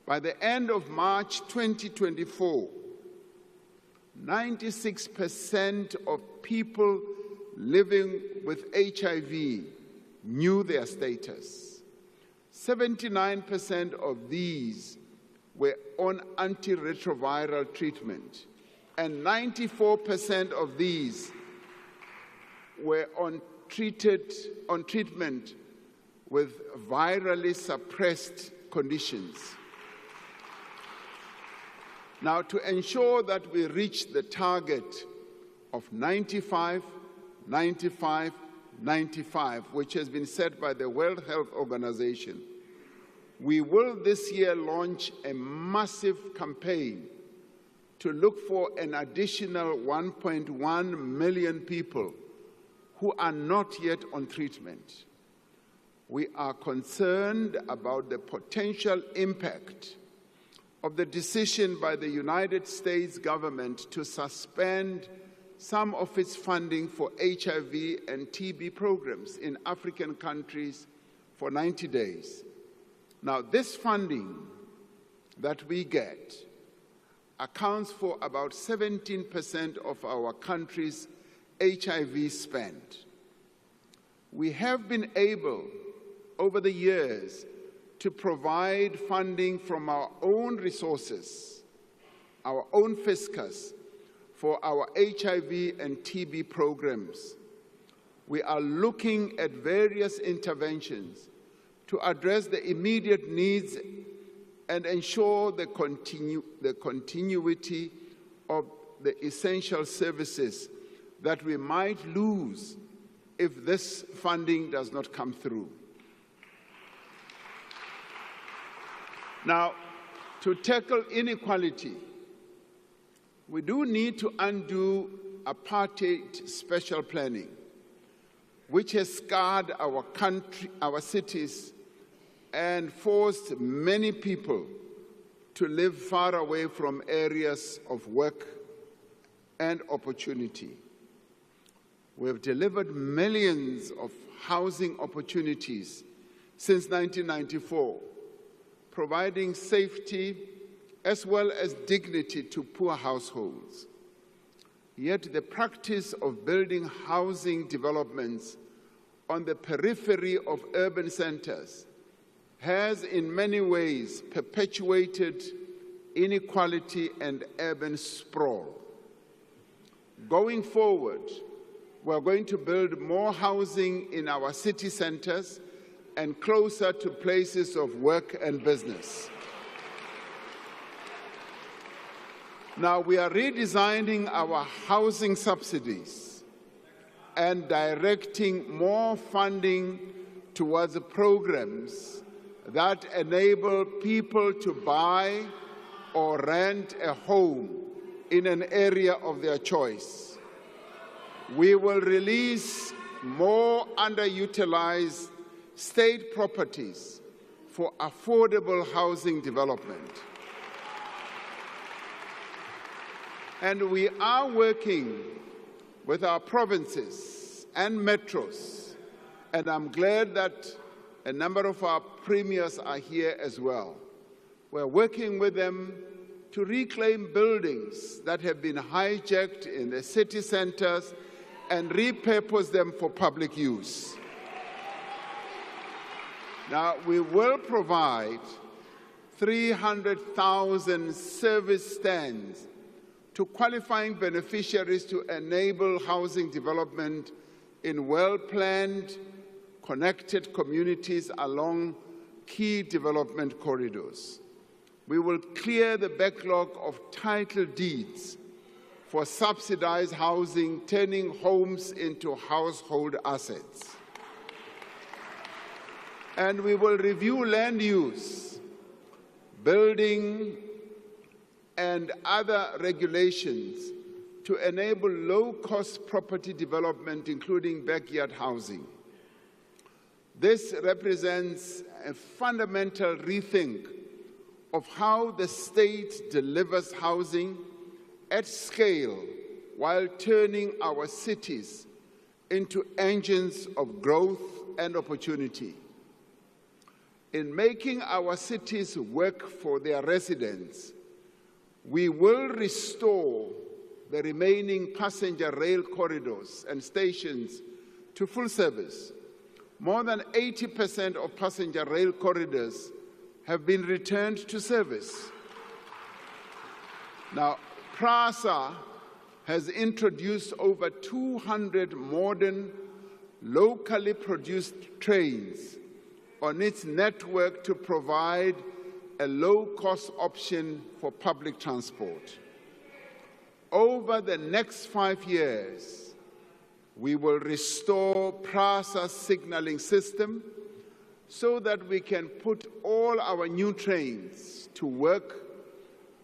By the end of March 2024, 96% of people living with HIV knew their status. 79% of these were on antiretroviral treatment, and 94% of these were on treatment with virally suppressed conditions. Now, to ensure that we reach the target of 95, 95, 95, which has been set by the World Health Organization, we will this year launch a massive campaign to look for an additional 1.1 million people who are not yet on treatment. We are concerned about the potential impact of the decision by the United States government to suspend some of its funding for HIV and TB programs in African countries for 90 days. Now, this funding that we get accounts for about 17% of our country's HIV spend. We have been able, over the years, to provide funding from our own resources, our own fiscus, for our HIV and TB programs. We are looking at various interventions to address the immediate needs and ensure the continuity of the essential services that we might lose if this funding does not come through. Now, to tackle inequality, we do need to undo apartheid special planning, which has scarred our country, our cities, and forced many people to live far away from areas of work and opportunity. We have delivered millions of housing opportunities since 1994, providing safety as well as dignity to poor households. Yet the practice of building housing developments on the periphery of urban centers has in many ways perpetuated inequality and urban sprawl. Going forward, we are going to build more housing in our city centers and closer to places of work and business. Now, we are redesigning our housing subsidies and directing more funding towards programs that enable people to buy or rent a home in an area of their choice. We will release more underutilized state properties for affordable housing development. And we are working with our provinces and metros, and I'm glad that a number of our premiers are here as well. We're working with them to reclaim buildings that have been hijacked in the city centers and repurpose them for public use. Now, we will provide 300,000 service stands to qualifying beneficiaries to enable housing development in well-planned, connected communities along key development corridors. We will clear the backlog of title deeds for subsidized housing, turning homes into household assets. And we will review land use, building, and other regulations to enable low-cost property development, including backyard housing. This represents a fundamental rethink of how the state delivers housing at scale while turning our cities into engines of growth and opportunity. In making our cities work for their residents, we will restore the remaining passenger rail corridors and stations to full service. More than 80% of passenger rail corridors have been returned to service. Now, PRASA has introduced over 200 modern, locally produced trains on its network to provide a low-cost option for public transport. Over the next 5 years, we will restore PRASA's signaling system so that we can put all our new trains to work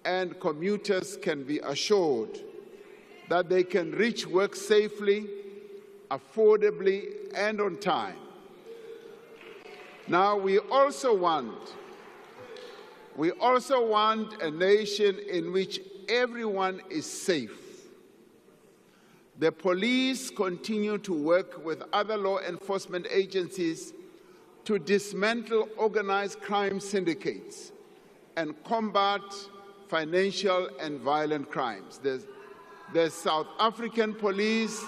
and commuters can be assured that they can reach work safely, affordably, and on time. Now, we also want a nation in which everyone is safe. The police continue to work with other law enforcement agencies to dismantle organized crime syndicates and combat financial and violent crimes. The South African police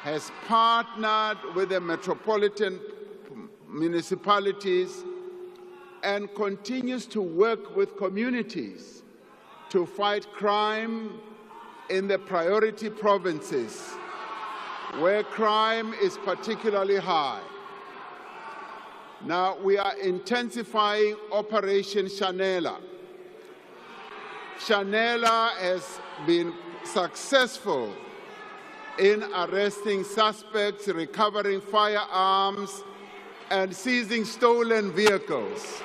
has partnered with the metropolitan municipalities and continues to work with communities to fight crime in the priority provinces where crime is particularly high. Now, we are intensifying Operation Shanela. Shanela has been successful in arresting suspects, recovering firearms, and seizing stolen vehicles.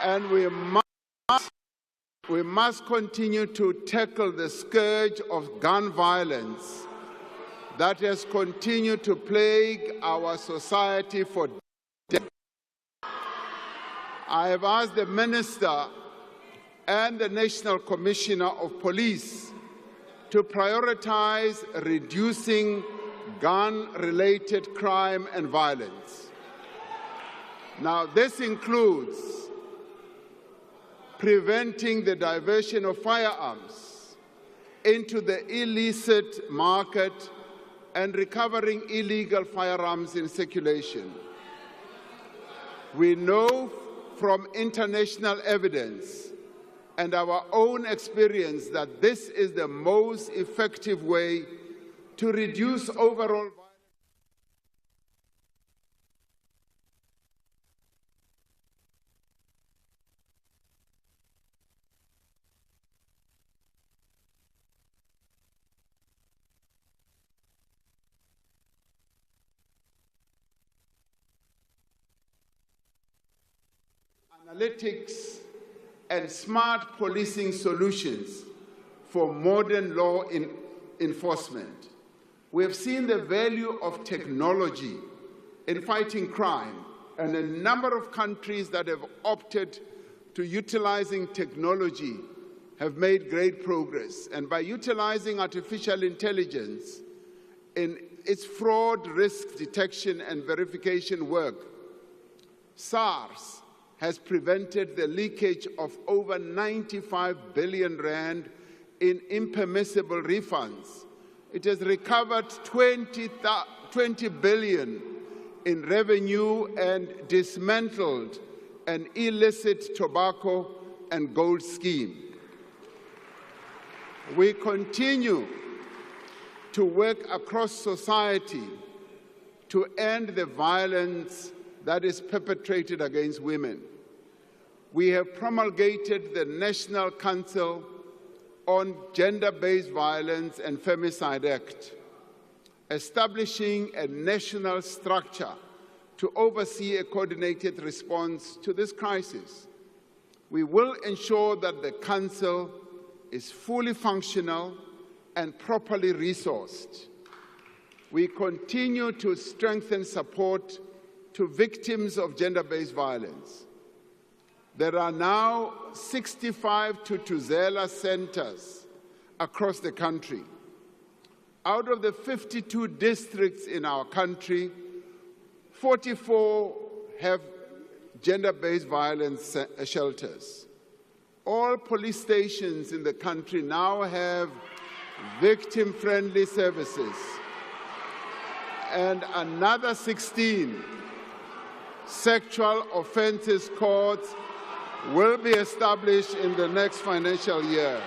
And we must continue to tackle the scourge of gun violence that has continued to plague our society for decades. I have asked the Minister and the National Commissioner of Police to prioritize reducing gun-related crime and violence. Now, this includes preventing the diversion of firearms into the illicit market and recovering illegal firearms in circulation. We know from international evidence and our own experience that this is the most effective way to reduce overall violence. Analytics and smart policing solutions for modern law enforcement. We have seen the value of technology in fighting crime, and a number of countries that have opted to utilizing technology have made great progress. And by utilizing artificial intelligence in its fraud risk detection and verification work, SARS has prevented the leakage of over 95 billion rand in impermissible refunds. It has recovered 20 billion in revenue and dismantled an illicit tobacco and gold scheme. We continue to work across society to end the violence that is perpetrated against women. We have promulgated the National Council on Gender-Based Violence and Femicide Act, establishing a national structure to oversee a coordinated response to this crisis. We will ensure that the Council is fully functional and properly resourced. We continue to strengthen support to victims of gender-based violence. There are now 65 Tutuzela centers across the country. Out of the 52 districts in our country, 44 have gender-based violence shelters. All police stations in the country now have victim-friendly services. And another 16 sexual offences courts will be established in the next financial year.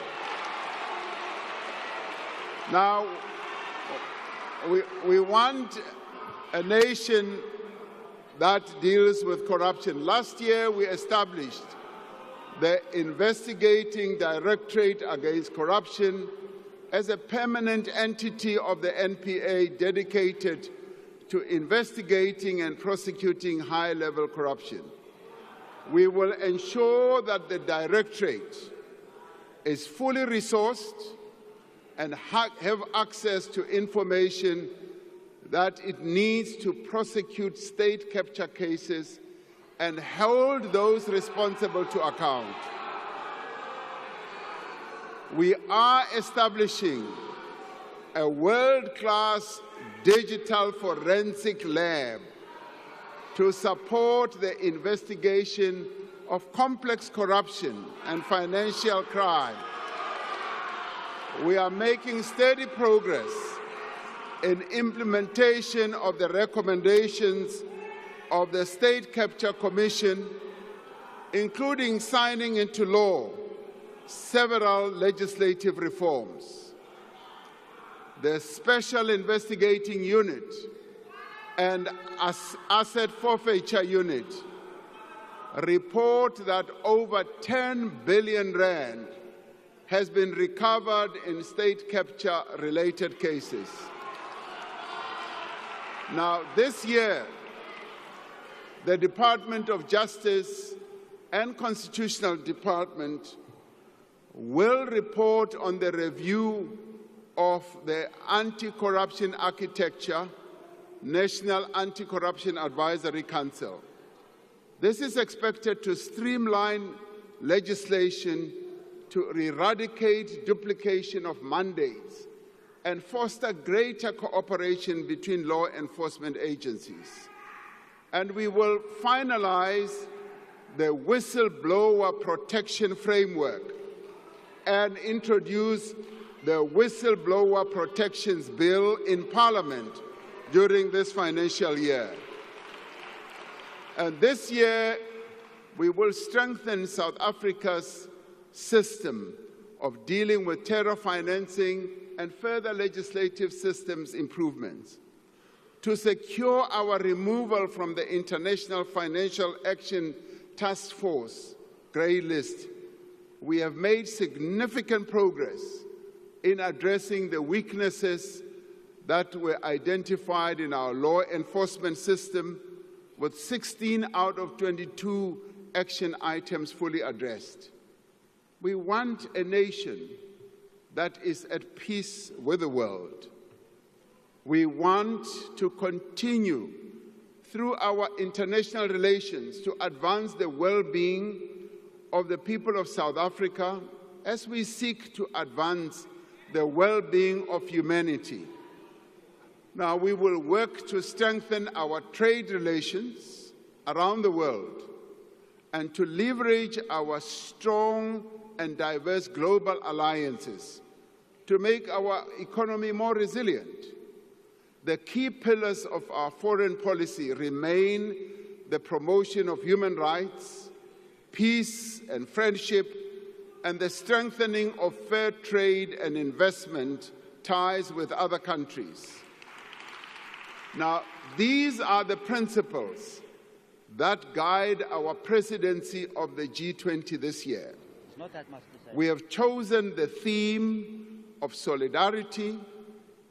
Now, we want a nation that deals with corruption. Last year, we established the Investigating Directorate Against Corruption as a permanent entity of the NPA dedicated to investigating and prosecuting high-level corruption. We will ensure that the Directorate is fully resourced and have access to information that it needs to prosecute state capture cases and hold those responsible to account. We are establishing a world-class digital forensic lab to support the investigation of complex corruption and financial crime. We are making steady progress in implementation of the recommendations of the State Capture Commission, including signing into law several legislative reforms. The Special Investigating Unit and Asset Forfeiture Unit report that over 10 billion rand has been recovered in state capture-related cases. Now, this year, the Department of Justice and Constitutional Department will report on the review of the Anti-Corruption Architecture National Anti-Corruption Advisory Council. This is expected to streamline legislation to eradicate duplication of mandates and foster greater cooperation between law enforcement agencies. And we will finalize the whistleblower protection framework and introduce the Whistleblower Protections Bill in Parliament during this financial year. And this year, we will strengthen South Africa's system of dealing with terror financing and further legislative systems improvements. To secure our removal from the International Financial Action Task Force grey list, we have made significant progress in addressing the weaknesses that were identified in our law enforcement system, with 16 out of 22 action items fully addressed. We want a nation that is at peace with the world. We want to continue through our international relations to advance the well-being of the people of South Africa as we seek to advance the well-being of humanity. Now, we will work to strengthen our trade relations around the world and to leverage our strong and diverse global alliances to make our economy more resilient. The key pillars of our foreign policy remain the promotion of human rights, peace and friendship, and the strengthening of fair trade and investment ties with other countries. Now, these are the principles that guide our presidency of the G20 this year. Not that much to say. We have chosen the theme of solidarity,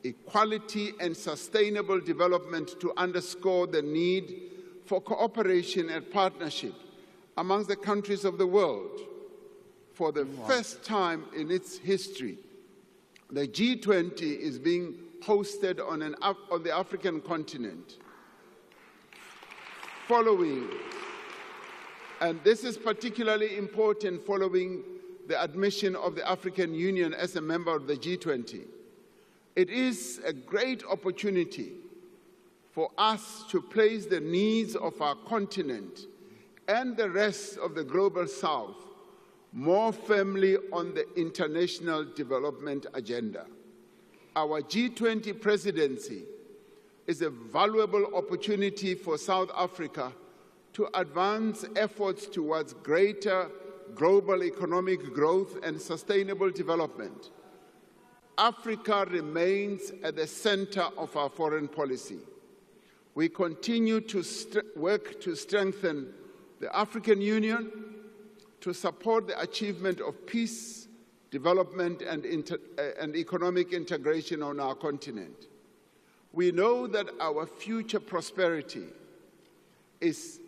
equality, and sustainable development to underscore the need for cooperation and partnership amongst the countries of the world. For the first time in its history, the G20 is being hosted on the African continent. And this is particularly important following the admission of the African Union as a member of the G20. It is a great opportunity for us to place the needs of our continent and the rest of the global South more firmly on the international development agenda. Our G20 presidency is a valuable opportunity for South Africa to advance efforts towards greater global economic growth and sustainable development. Africa remains at the center of our foreign policy. We continue to work to strengthen the African Union, to support the achievement of peace, development, and economic integration on our continent. We know that our future prosperity is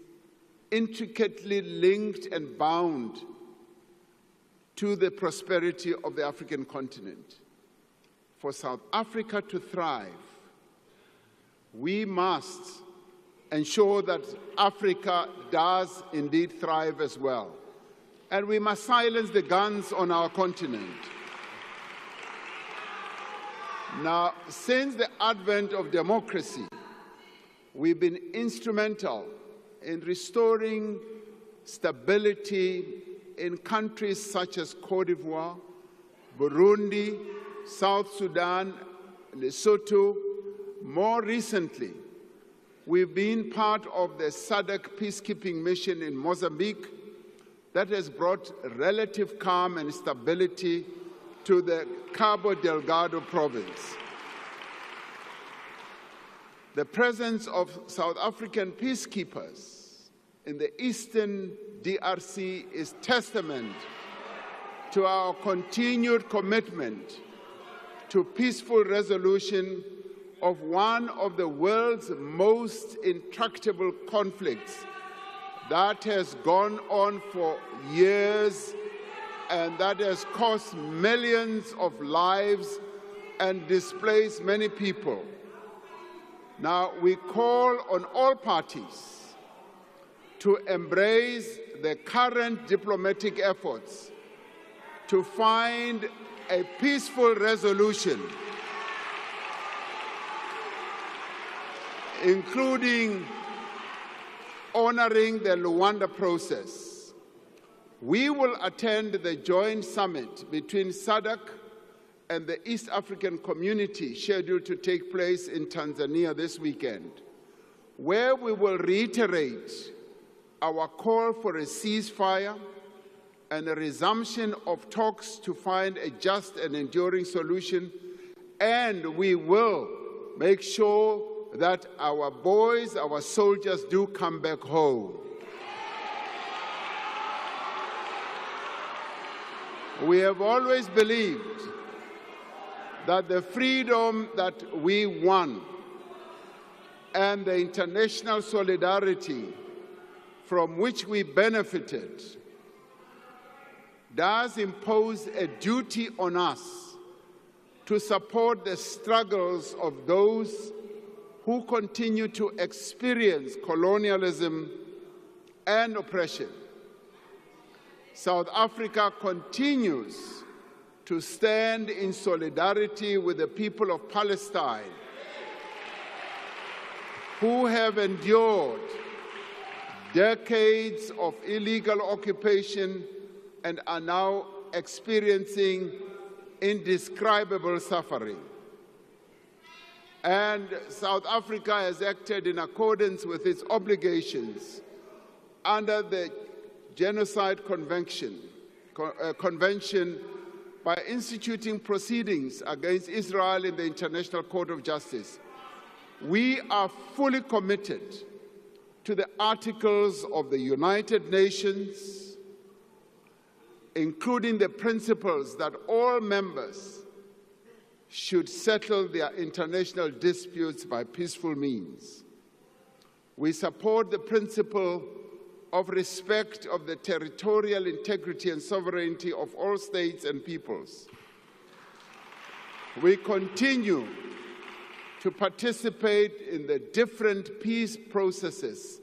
intricately linked and bound to the prosperity of the African continent. For South Africa to thrive, we must ensure that Africa does indeed thrive as well. And we must silence the guns on our continent. Now, since the advent of democracy, we've been instrumental in restoring stability in countries such as Cote d'Ivoire, Burundi, South Sudan, Lesotho. More recently, we've been part of the SADC peacekeeping mission in Mozambique that has brought relative calm and stability to the Cabo Delgado province. The presence of South African peacekeepers in the eastern DRC is testament to our continued commitment to peaceful resolution of one of the world's most intractable conflicts that has gone on for years and that has cost millions of lives and displaced many people. Now, we call on all parties to embrace the current diplomatic efforts to find a peaceful resolution, including honoring the Luanda process. We will attend the joint summit between SADC and the East African Community scheduled to take place in Tanzania this weekend, where we will reiterate our call for a ceasefire and a resumption of talks to find a just and enduring solution, and we will make sure that our boys, our soldiers do come back home. We have always believed that the freedom that we won and the international solidarity from which we benefited does impose a duty on us to support the struggles of those who continue to experience colonialism and oppression. South Africa continues to stand in solidarity with the people of Palestine, who have endured decades of illegal occupation and are now experiencing indescribable suffering. And South Africa has acted in accordance with its obligations under the Genocide Convention by instituting proceedings against Israel in the International Court of Justice. We are fully committed to the articles of the United Nations, including the principles that all members should settle their international disputes by peaceful means. We support the principle of respect of the territorial integrity and sovereignty of all states and peoples. We continue to participate in the different peace processes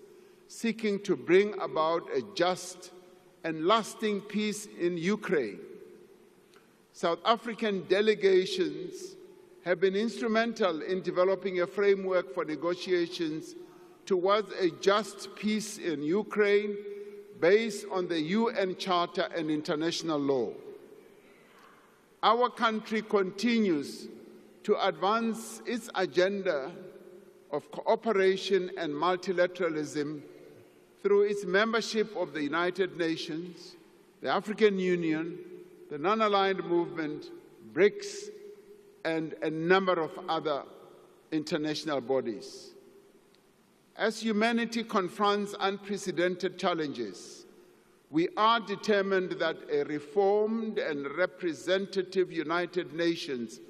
seeking to bring about a just and lasting peace in Ukraine. South African delegations have been instrumental in developing a framework for negotiations towards a just peace in Ukraine based on the UN Charter and international law. Our country continues to advance its agenda of cooperation and multilateralism through its membership of the United Nations, the African Union, the Non-Aligned Movement, BRICS, and a number of other international bodies. As humanity confronts unprecedented challenges, we are determined that a reformed and representative United Nations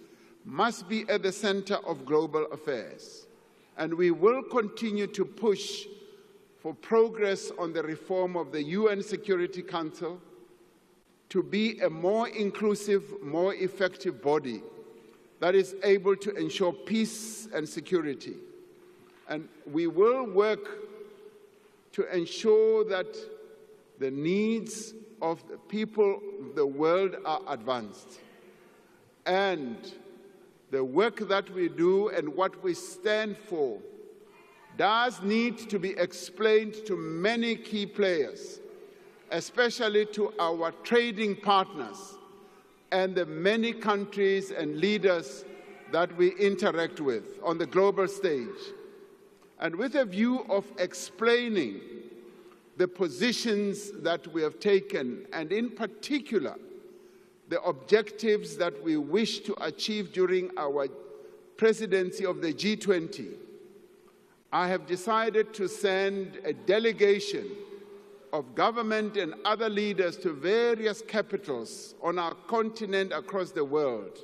must be at the center of global affairs, and we will continue to push for progress on the reform of the UN Security Council to be a more inclusive, more effective body that is able to ensure peace and security. And we will work to ensure that the needs of the people of the world are advanced. And the work that we do and what we stand for does need to be explained to many key players, especially to our trading partners and the many countries and leaders that we interact with on the global stage. And with a view of explaining the positions that we have taken, and in particular, the objectives that we wish to achieve during our presidency of the G20, I have decided to send a delegation of government and other leaders to various capitals on our continent across the world.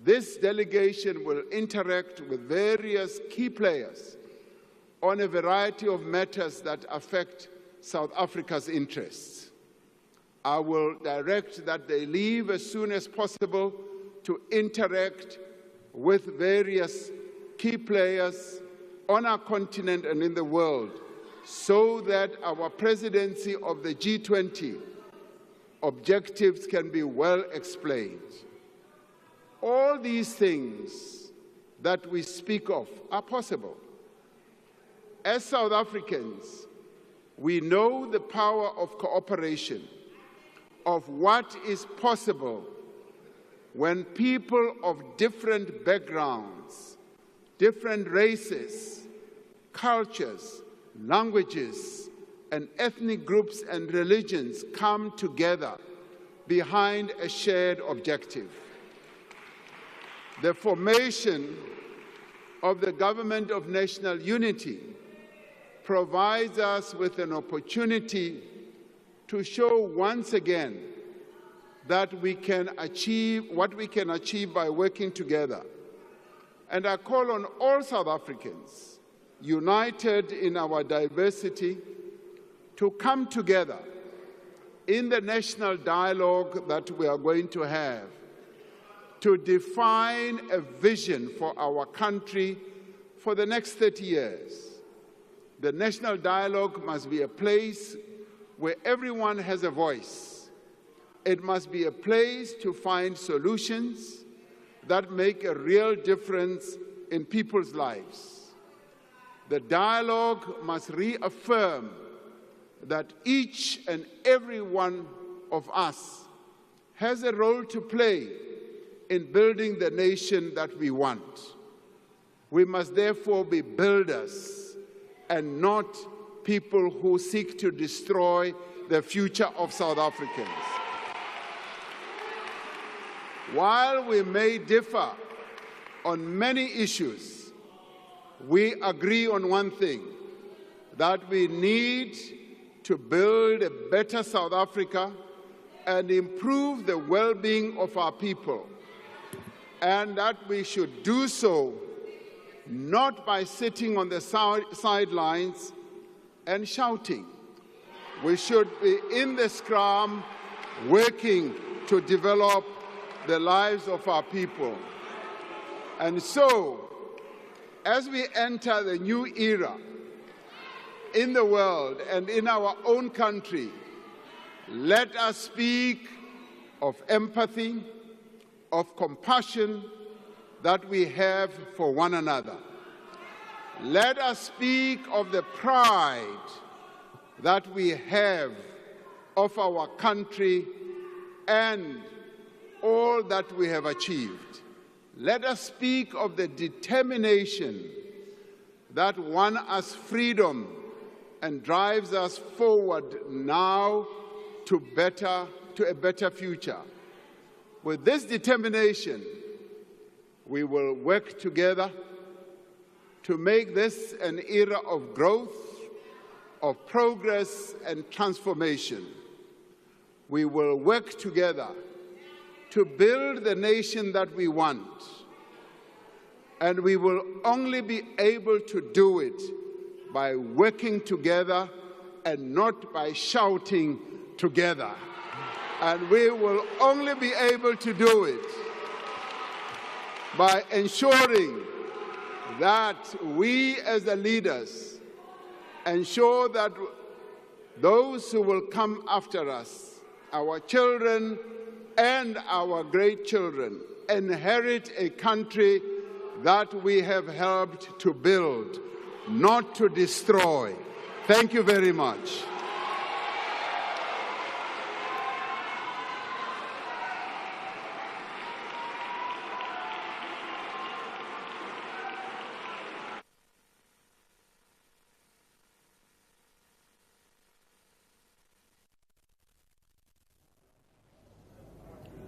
This delegation will interact with various key players on a variety of matters that affect South Africa's interests. I will direct that they leave as soon as possible to interact with various key players on our continent and in the world, so that our presidency of the G20 objectives can be well explained. All these things that we speak of are possible. As South Africans, we know the power of cooperation, of what is possible when people of different backgrounds, different races, cultures, languages, and ethnic groups and religions come together behind a shared objective. The formation of the Government of National Unity provides us with an opportunity to show once again that we can achieve what we can achieve by working together. And I call on all South Africans, united in our diversity, to come together in the national dialogue that we are going to have to define a vision for our country for the next 30 years. The national dialogue must be a place where everyone has a voice. It must be a place to find solutions that make a real difference in people's lives. The dialogue must reaffirm that each and every one of us has a role to play in building the nation that we want. We must therefore be builders and not people who seek to destroy the future of South Africans. While we may differ on many issues, we agree on one thing, that we need to build a better South Africa and improve the well-being of our people, and that we should do so not by sitting on the sidelines and shouting, We should be in the scrum working to develop the lives of our people. And so, as we enter the new era in the world and in our own country, let us speak of empathy, of compassion that we have for one another. Let us speak of the pride that we have of our country and all that we have achieved. Let us speak of the determination that won us freedom and drives us forward now to a better future. With this determination, we will work together to make this an era of growth, of progress and transformation. We will work together to build the nation that we want. And we will only be able to do it by working together and not by shouting together. And we will only be able to do it by ensuring that we as the leaders ensure that those who will come after us, our children and our great children, inherit a country that we have helped to build, not to destroy. Thank you very much.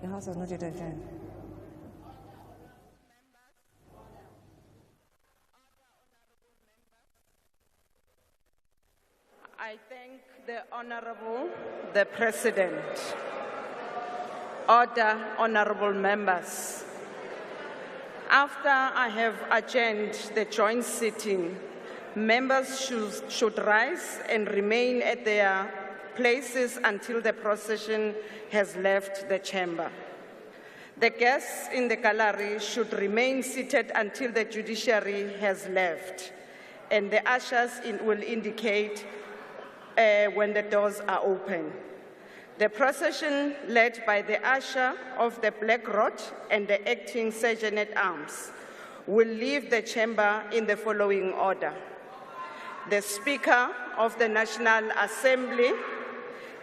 The House has not yet adjourned. I thank the Honorable, the President. Order, honorable members. After I have adjourned the joint sitting, members should rise and remain at their places until the procession has left the chamber. The guests in the gallery should remain seated until the judiciary has left, and the ushers will indicate when the doors are open. The procession, led by the usher of the Black Rod and the acting Sergeant-at-Arms, will leave the chamber in the following order: the Speaker of the National Assembly,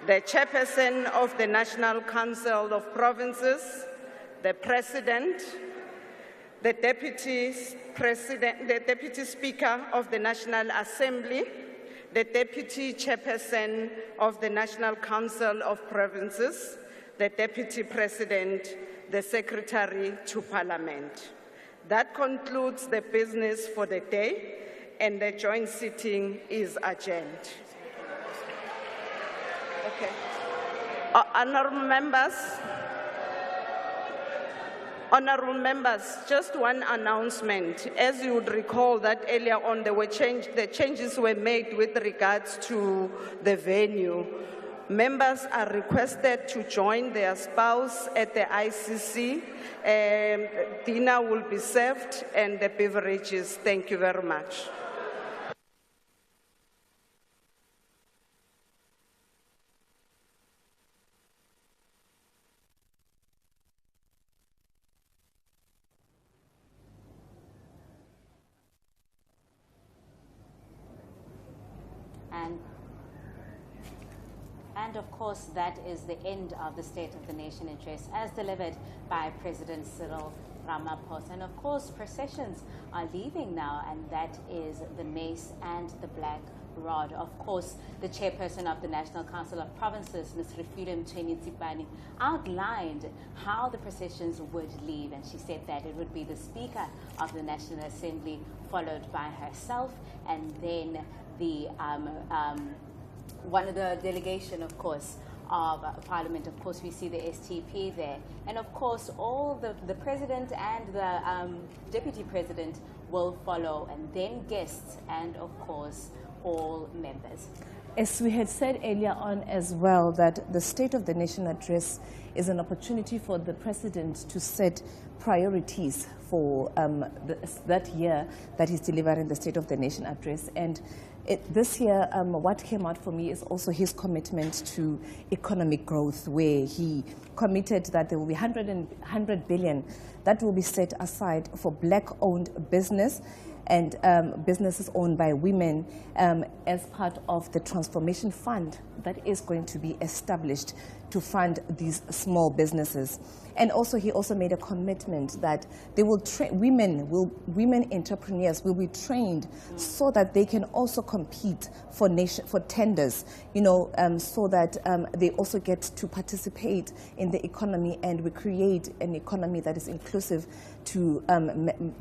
the Chairperson of the National Council of Provinces, the President, the Deputy Speaker of the National Assembly, the Deputy Chairperson of the National Council of Provinces, the Deputy President, the Secretary to Parliament. That concludes the business for the day, and the joint sitting is adjourned. Okay. Honorable members, just one announcement. As you would recall that earlier on the changes were made with regards to the venue. Members are requested to join their spouse at the ICC. Dinner will be served and the beverages. Thank you very much. And of course, that is the end of the State of the Nation address as delivered by President Cyril Ramaphosa. And of course, processions are leaving now, and that is the mace and the black rod. Of course, the chairperson of the National Council of Provinces, Ms. Refilwe Mthweni-Tsipane, outlined how the processions would leave, and she said that it would be the Speaker of the National Assembly, followed by herself, and then the one of the delegation, of course, of Parliament. Of course, we see the STP there. And of course, all the President and the Deputy President will follow, and then guests, and of course, all members. As we had said earlier on as well, that the State of the Nation address is an opportunity for the President to set priorities for that year that he's delivering the State of the Nation address. And this year, what came out for me is also his commitment to economic growth, where he committed that there will be 100 billion that will be set aside for black-owned business and businesses owned by women as part of the transformation fund that is going to be established to fund these small businesses. And also, he also made a commitment that they will women entrepreneurs will be trained so that they can also compete for tenders, so that they also get to participate in the economy, and we create an economy that is inclusive to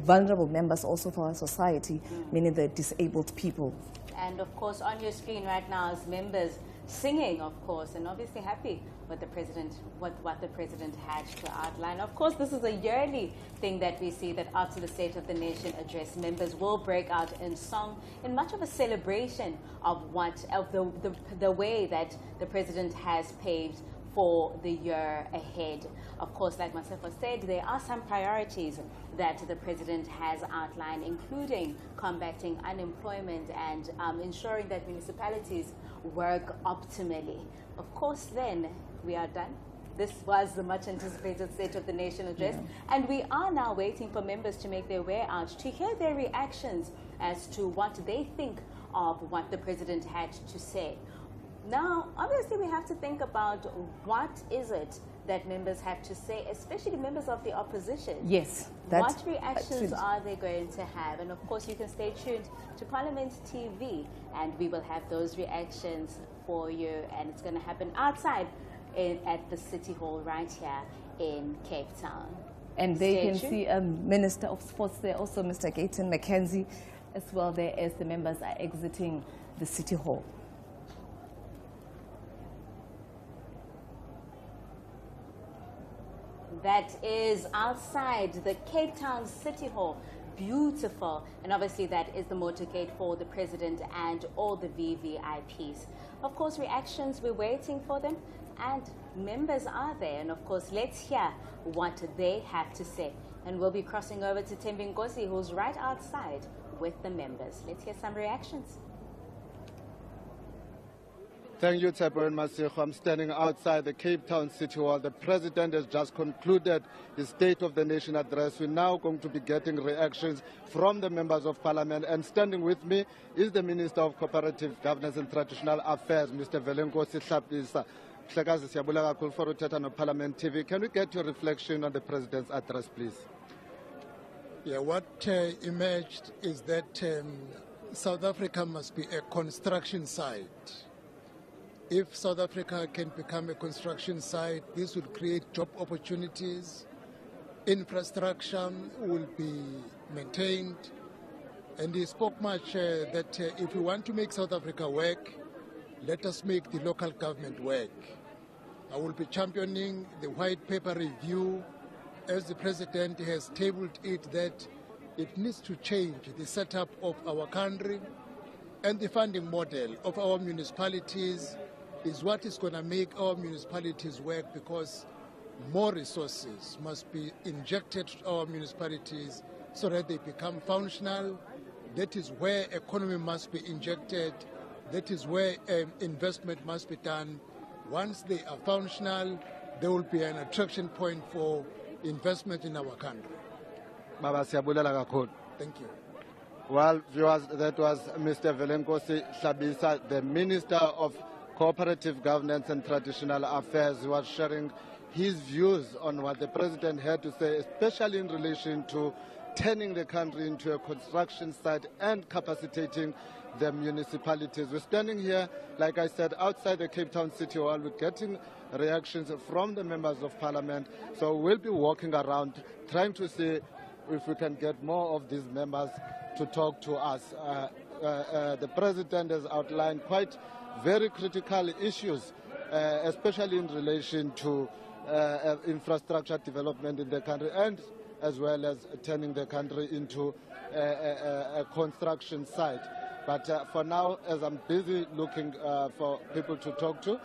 vulnerable members also for our society, meaning the disabled people. And of course, on your screen right now is members singing, of course, and obviously happy with what the president had to outline. Of course, this is a yearly thing that we see, that after the State of the Nation address, members will break out in song in much of a celebration of the way that the president has paved for the year ahead. Of course, like Masefo said, there are some priorities that the president has outlined, including combating unemployment and ensuring that municipalities work optimally. Of course, then we are done. This was the much anticipated State of the Nation address, and we are now waiting for members to make their way out to hear their reactions as to what they think of what the president had to say. Now, obviously, we have to think about what is it that members have to say, especially members of the opposition. Yes. What reactions are they going to have? And of course, you can stay tuned to Parliament TV, and we will have those reactions for you. And it's going to happen outside at the City Hall right here in Cape Town. And they can see Minister of Sports there, also Mr. Gayton McKenzie, as well there as the members are exiting the City Hall. That is outside the Cape Town City Hall. Beautiful. And obviously that is the motorcade for the president and all the VVIPs. Of course, reactions, we're waiting for them, and members are there. And of course, let's hear what they have to say. And we'll be crossing over to Tembingosi, who's right outside with the members. Let's hear some reactions. Thank you, Tebo and Masiko. I'm standing outside the Cape Town City Hall. The President has just concluded his State of the Nation address. We're now going to be getting reactions from the members of Parliament. And standing with me is the Minister of Cooperative Governance and Traditional Affairs, Mr. Velenkosi Hlapisa. Hlekazi, siyabuleka kakhulu for uthetha no Parliament TV. Can we get your reflection on the President's address, please? Yeah, what emerged is that South Africa must be a construction site. If South Africa can become a construction site, this will create job opportunities, infrastructure will be maintained, and he spoke much that if we want to make South Africa work, let us make the local government work. I will be championing the white paper review, as the President has tabled it, that it needs to change the setup of our country, and the funding model of our municipalities is what is going to make our municipalities work, because more resources must be injected to our municipalities so that they become functional. That is where economy must be injected. That is where investment must be done. Once they are functional, there will be an attraction point for investment in our country. Baba, siyabulela kakhulu. Thank you. Well, viewers, that was Mr. Velenkosi Hlapisa, the Minister of Cooperative Governance and Traditional Affairs. He was sharing his views on what the President had to say, especially in relation to turning the country into a construction site and capacitating the municipalities. We're standing here, like I said, outside the Cape Town City Hall. We're getting reactions from the members of Parliament. So we'll be walking around trying to see if we can get more of these members to talk to us. The President has outlined quite very critical issues, especially in relation to infrastructure development in the country, and as well as turning the country into a construction site. But for now, as I'm busy looking for people to talk to,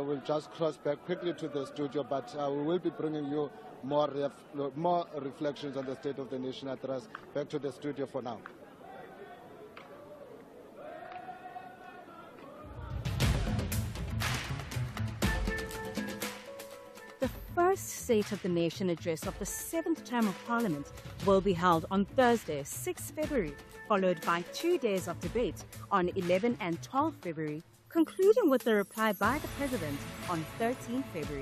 we'll just cross back quickly to the studio, but we will be bringing you more reflections on the State of the Nation address. Back to the studio for now. The first State of the Nation address of the 7th term of Parliament will be held on Thursday, 6 February, followed by 2 days of debate on 11 and 12 February, concluding with the reply by the President on 13 February.